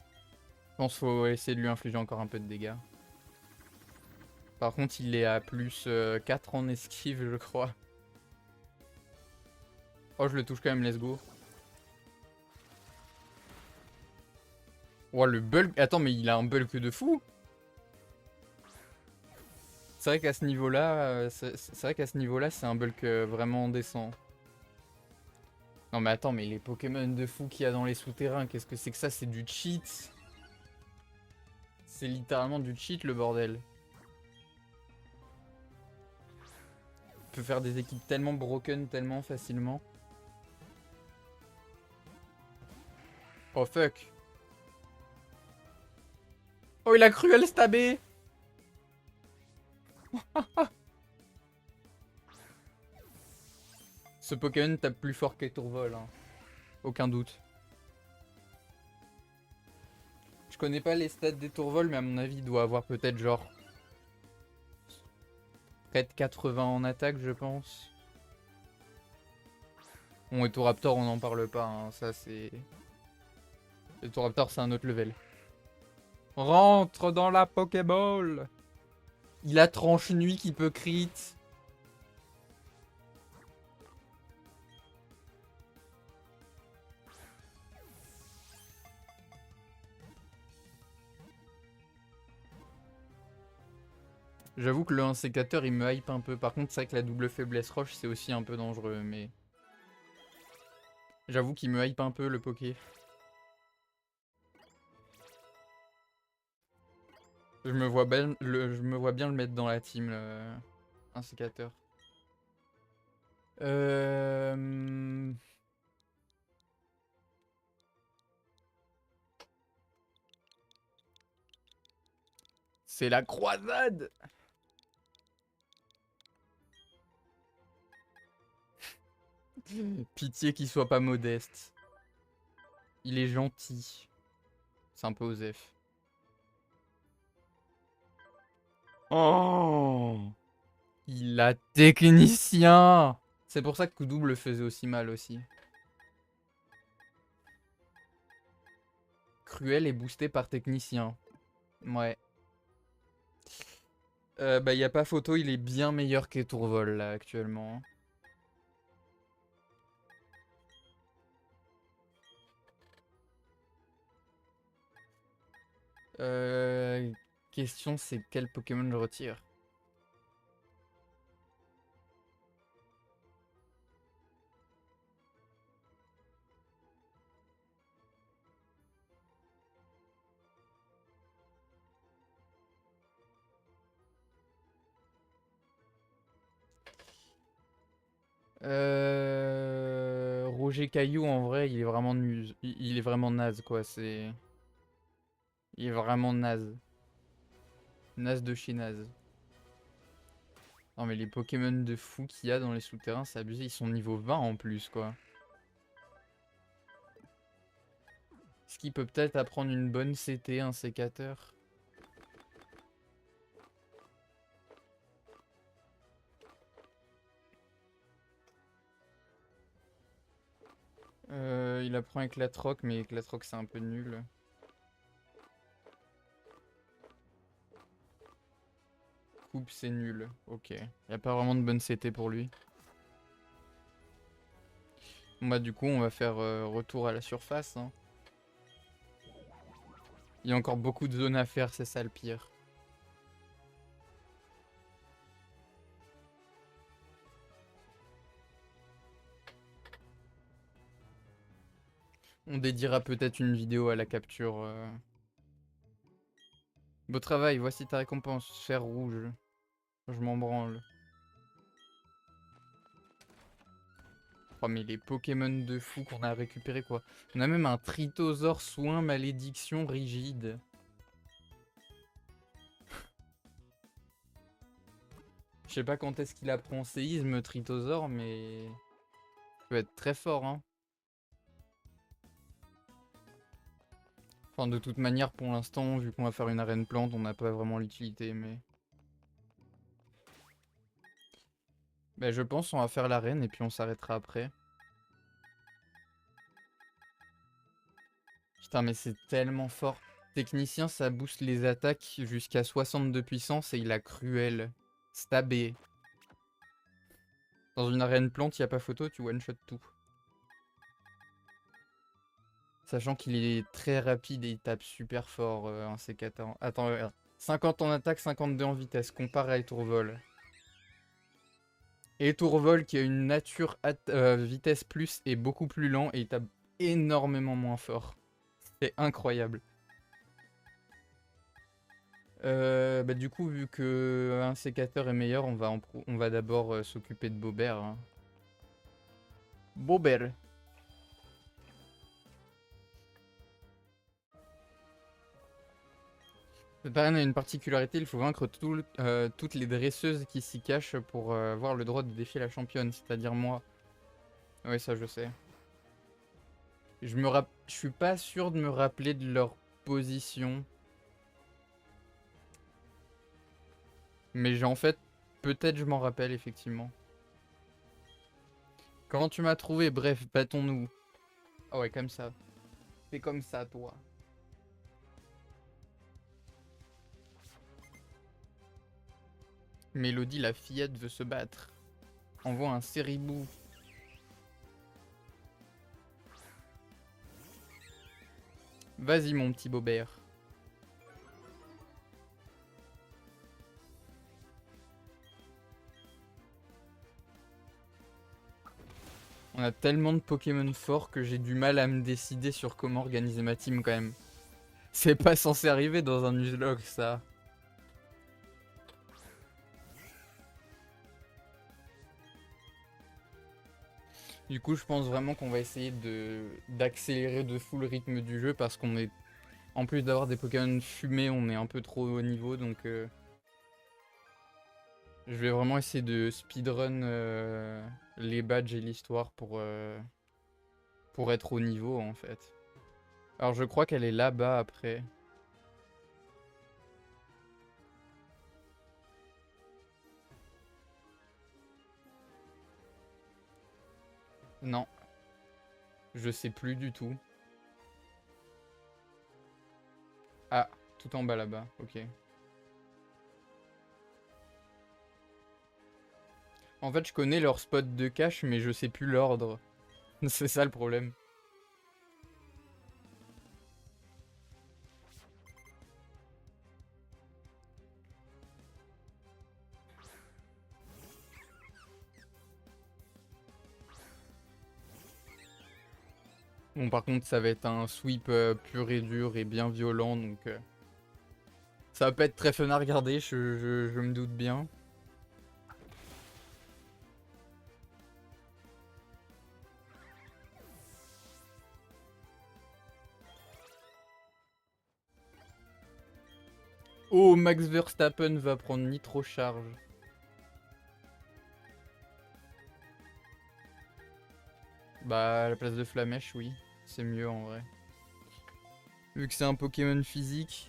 Je pense qu'il faut essayer de lui infliger encore un peu de dégâts. Par contre, il est à plus 4 en esquive, je crois. Oh, je le touche quand même, let's go. Oh, le bulk. Attends, mais il a un bulk de fou! C'est vrai qu'à ce niveau-là, c'est un bulk vraiment décent. Non mais attends, mais les Pokémon de fou qu'il y a dans les souterrains, qu'est-ce que c'est que ça? C'est du cheat. C'est littéralement du cheat, le bordel. On peut faire des équipes tellement broken, tellement facilement. Oh fuck. Oh, il a cruel stabé. Ce Pokémon tape plus fort qu'Etourvol, hein. Aucun doute. Je connais pas les stats d'Etourvol, mais à mon avis, il doit avoir peut-être genre près de 80 en attaque, je pense. Bon, Etoraptor, on n'en parle pas, hein. Ça c'est... Etoraptor, c'est un autre level. Rentre dans la Pokéball. Il a tranche nuit qui peut crit. J'avoue que le 1 sécateur il me hype un peu. Par contre, c'est vrai que la double faiblesse roche c'est aussi un peu dangereux, mais... J'avoue qu'il me hype un peu le Poké. Je me vois bien le mettre dans la team, le 1 sécateur. C'est la croisade. Pitié qu'il soit pas modeste. Il est gentil. C'est un peu osef. Oh, il a technicien. C'est pour ça que coup double faisait aussi mal aussi. Cruel est boosté par technicien. Ouais. Bah y a pas photo, il est bien meilleur qu'Etourvol là actuellement. Question c'est quel Pokémon je retire? Roger Caillou en vrai il est vraiment il est vraiment naze quoi, c'est... Il est vraiment naze. Naze de chez naze. Non mais les Pokémon de fou qu'il y a dans les souterrains c'est abusé, ils sont niveau 20 en plus quoi. Est-ce qu'il peut peut-être apprendre une bonne CT, un sécateur? Il apprend Éclatroc, mais Éclatroc c'est un peu nul. Coupe c'est nul, ok. Y a pas vraiment de bonne CT pour lui. Bon bah du coup on va faire retour à la surface, hein. Il y a encore beaucoup de zones à faire, c'est ça le pire. On dédiera peut-être une vidéo à la capture. Beau travail, voici ta récompense. Fer rouge. Je m'en branle. Oh mais les Pokémon de fou qu'on a récupéré quoi. On a même un Tritosor soin malédiction rigide. Je sais pas quand est-ce qu'il apprend séisme Tritosor mais... Ça peut être très fort hein. Enfin de toute manière pour l'instant vu qu'on va faire une arène plante on n'a pas vraiment l'utilité mais... Bah je pense on va faire l'arène et puis on s'arrêtera après. Putain mais c'est tellement fort. Technicien ça booste les attaques jusqu'à 60 de puissance et il a cruel. Stabé. Dans une arène plante y a pas photo, tu one shot tout. Sachant qu'il est très rapide et il tape super fort un C4. Attends, regarde. 50 en attaque, 52 en vitesse, comparé à Etourvol. Etourvol qui a une nature vitesse plus et beaucoup plus lent et il tape énormément moins fort. C'est incroyable. Bah du coup, vu que un sécateur est meilleur, on va d'abord s'occuper de Bobert. Hein. Bobert. Cette arène a une particularité, il faut vaincre toutes les dresseuses qui s'y cachent pour avoir le droit de défier la championne, c'est-à-dire moi. Ouais, ça je sais. Je suis pas sûr de me rappeler de leur position. Mais en fait, peut-être je m'en rappelle effectivement. Comment tu m'as trouvé? Bref, battons-nous. Ah ouais, comme ça. Fais comme ça, toi. Mélodie, la fillette, veut se battre. Envoie un Ceribou. Vas-y, mon petit Bobert. On a tellement de Pokémon forts que j'ai du mal à me décider sur comment organiser ma team quand même. C'est pas censé arriver dans un Nuzlocke, ça. Du coup, je pense vraiment qu'on va essayer d'accélérer de fou le rythme du jeu parce qu'on est... En plus d'avoir des Pokémon fumés, on est un peu trop haut niveau, donc... Je vais vraiment essayer de speedrun les badges et l'histoire pour être au niveau, en fait. Alors, je crois qu'elle est là-bas, après. Non, je sais plus du tout. Ah, tout en bas là-bas, ok. En fait, je connais leur spot de cache, mais je sais plus l'ordre. C'est ça le problème. Bon, par contre, ça va être un sweep pur et dur et bien violent, donc... ça va pas être très fun à regarder, je me doute bien. Oh, Max Verstappen va prendre Nitro Charge. Bah, à la place de Flamèche, oui. C'est mieux en vrai. Vu que c'est un Pokémon physique.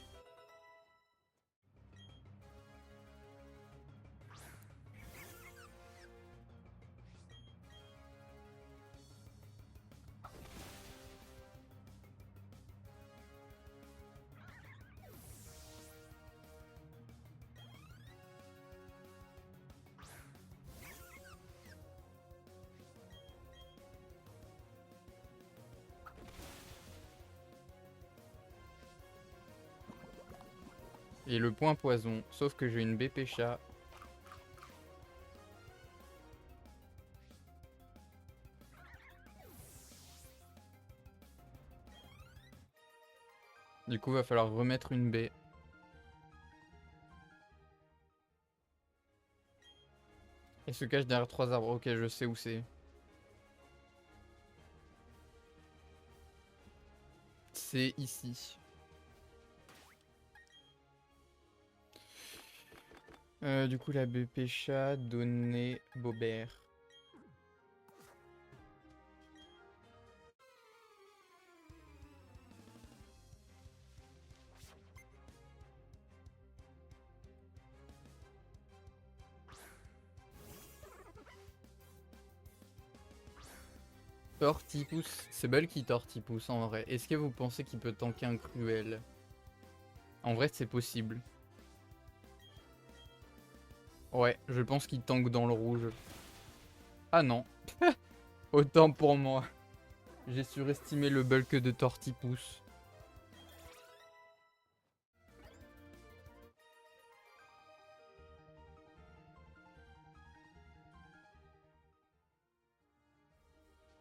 Et le point poison. Sauf que j'ai une BP chat. Du coup, va falloir remettre une baie. Il se cache derrière 3 arbres. Ok, je sais où c'est. C'est ici. Du coup, la BP chat, donner Bobert. Tortipousse. C'est belle qui Tortipousse en vrai. Est-ce que vous pensez qu'il peut tanker un cruel? En vrai, c'est possible. Ouais, je pense qu'il tank dans le rouge. Ah non. Autant pour moi. J'ai surestimé le bulk de Tortipousse.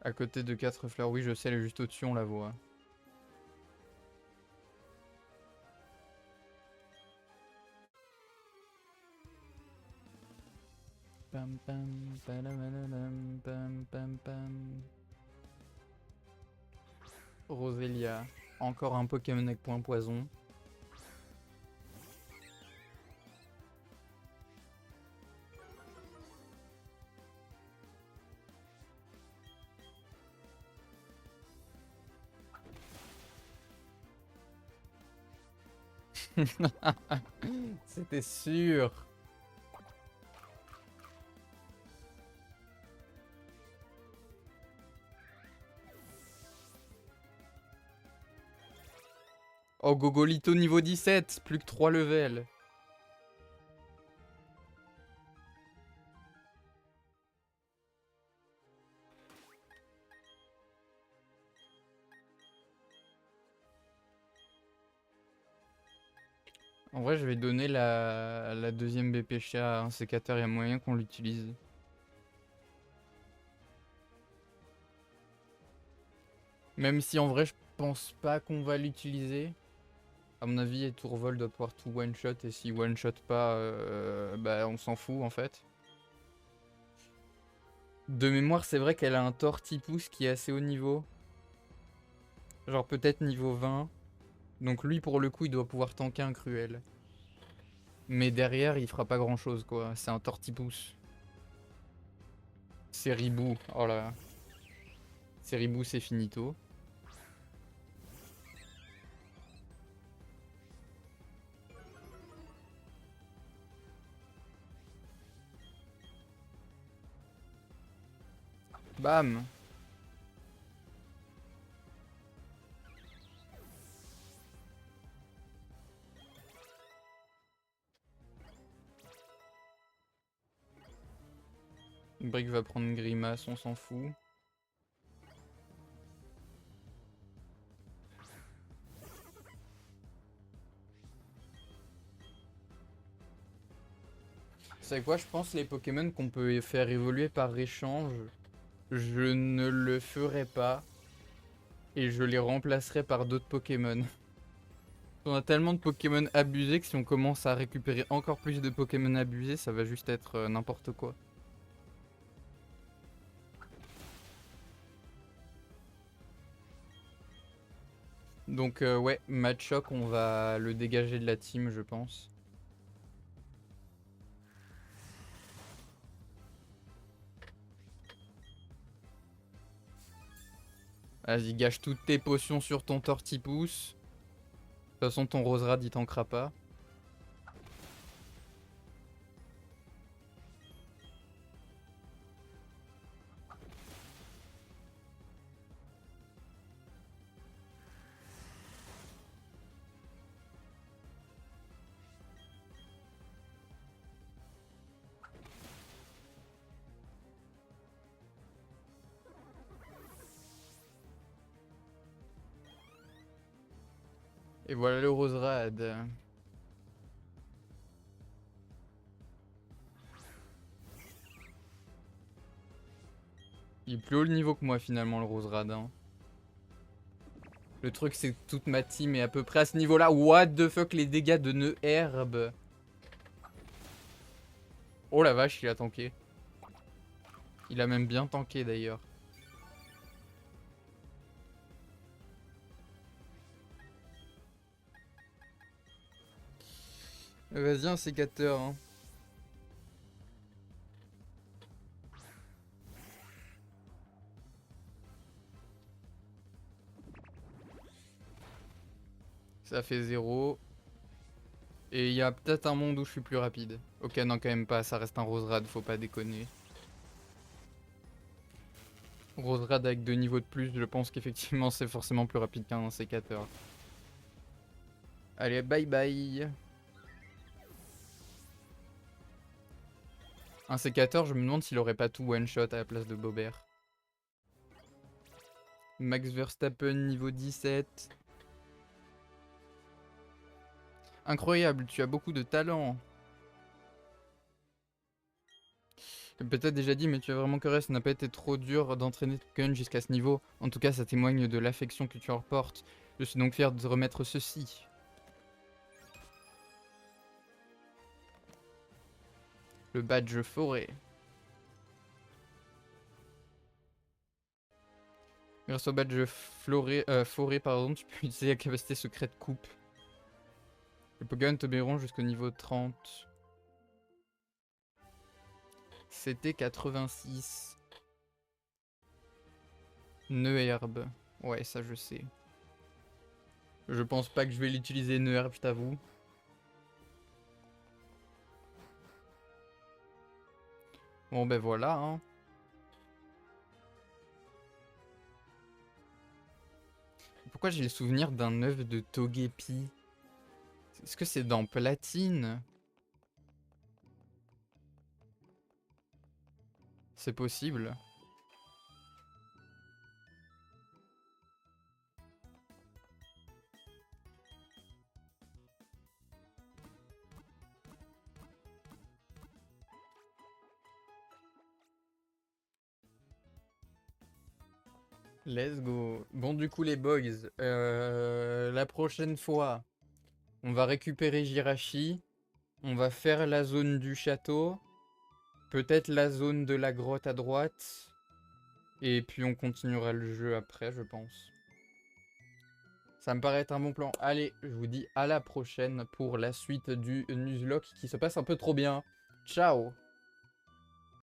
À côté de 4 fleurs, oui je sais, elle est juste au-dessus, on la voit. Pam pam, palamadam, pam pam pam. Roselia, encore un Pokémon avec point poison. C'était sûr. Oh Gogolito niveau 17, plus que 3 levels. En vrai je vais donner la deuxième BPC à un sécateur, il y a moyen qu'on l'utilise. Même si en vrai je pense pas qu'on va l'utiliser. A mon avis, Tourvol doit pouvoir tout one-shot, et si one-shot pas, bah on s'en fout en fait. De mémoire, c'est vrai qu'elle a un Tortipousse qui est assez haut niveau. Genre peut-être niveau 20. Donc lui, pour le coup, il doit pouvoir tanker un cruel. Mais derrière, il fera pas grand-chose, quoi. C'est un Tortipousse. C'est Ribou. Oh là. C'est Ribou, c'est finito. Bam. Brick va prendre Grimace, on s'en fout. C'est quoi, je pense, les Pokémon qu'on peut faire évoluer par échange, je ne le ferai pas. Et je les remplacerai par d'autres Pokémon. On a tellement de Pokémon abusés que si on commence à récupérer encore plus de Pokémon abusés, ça va juste être n'importe quoi. Donc ouais, Machoke, on va le dégager de la team, je pense. Vas-y, gâche toutes tes potions sur ton Tortipousse. De toute façon, ton Roserade, il tankera pas. Et voilà le Roserade. Il est plus haut le niveau que moi finalement, le Roserade. Hein. Le truc, c'est que toute ma team est à peu près à ce niveau-là. What the fuck, les dégâts de nœud herbe. Oh la vache, il a tanké. Il a même bien tanké d'ailleurs. Vas-y, un sécateur. Hein. Ça fait 0. Et il y a peut-être un monde où je suis plus rapide. Ok, non, quand même pas. Ça reste un Roserad, faut pas déconner. Roserad avec 2 niveaux de plus, je pense qu'effectivement c'est forcément plus rapide qu'un sécateur. Allez, bye bye. Un sécateur, je me demande s'il aurait pas tout one shot à la place de Bobert. Max Verstappen niveau 17. Incroyable, tu as beaucoup de talent. Peut-être déjà dit, mais tu as vraiment que ça n'a pas été trop dur d'entraîner Gun jusqu'à ce niveau. En tout cas, ça témoigne de l'affection que tu en reportes. Je suis donc fier de remettre ceci. Le badge forêt. Grâce au badge forêt, pardon, tu peux utiliser la capacité secrète coupe. Les Pokémon t'obéiront jusqu'au niveau 30. C'était 86. Nœud herbe. Ouais, ça je sais. Je pense pas que je vais l'utiliser nœud herbe, je t'avoue. Bon ben voilà, hein. Pourquoi j'ai le souvenir d'un œuf de Togepi? Est-ce que c'est dans Platine? C'est possible. Let's go. Bon du coup les boys, la prochaine fois, on va récupérer Jirachi. On va faire la zone du château. Peut-être la zone de la grotte à droite. Et puis on continuera le jeu après, je pense. Ça me paraît être un bon plan. Allez, je vous dis à la prochaine pour la suite du Nuzlocke qui se passe un peu trop bien. Ciao!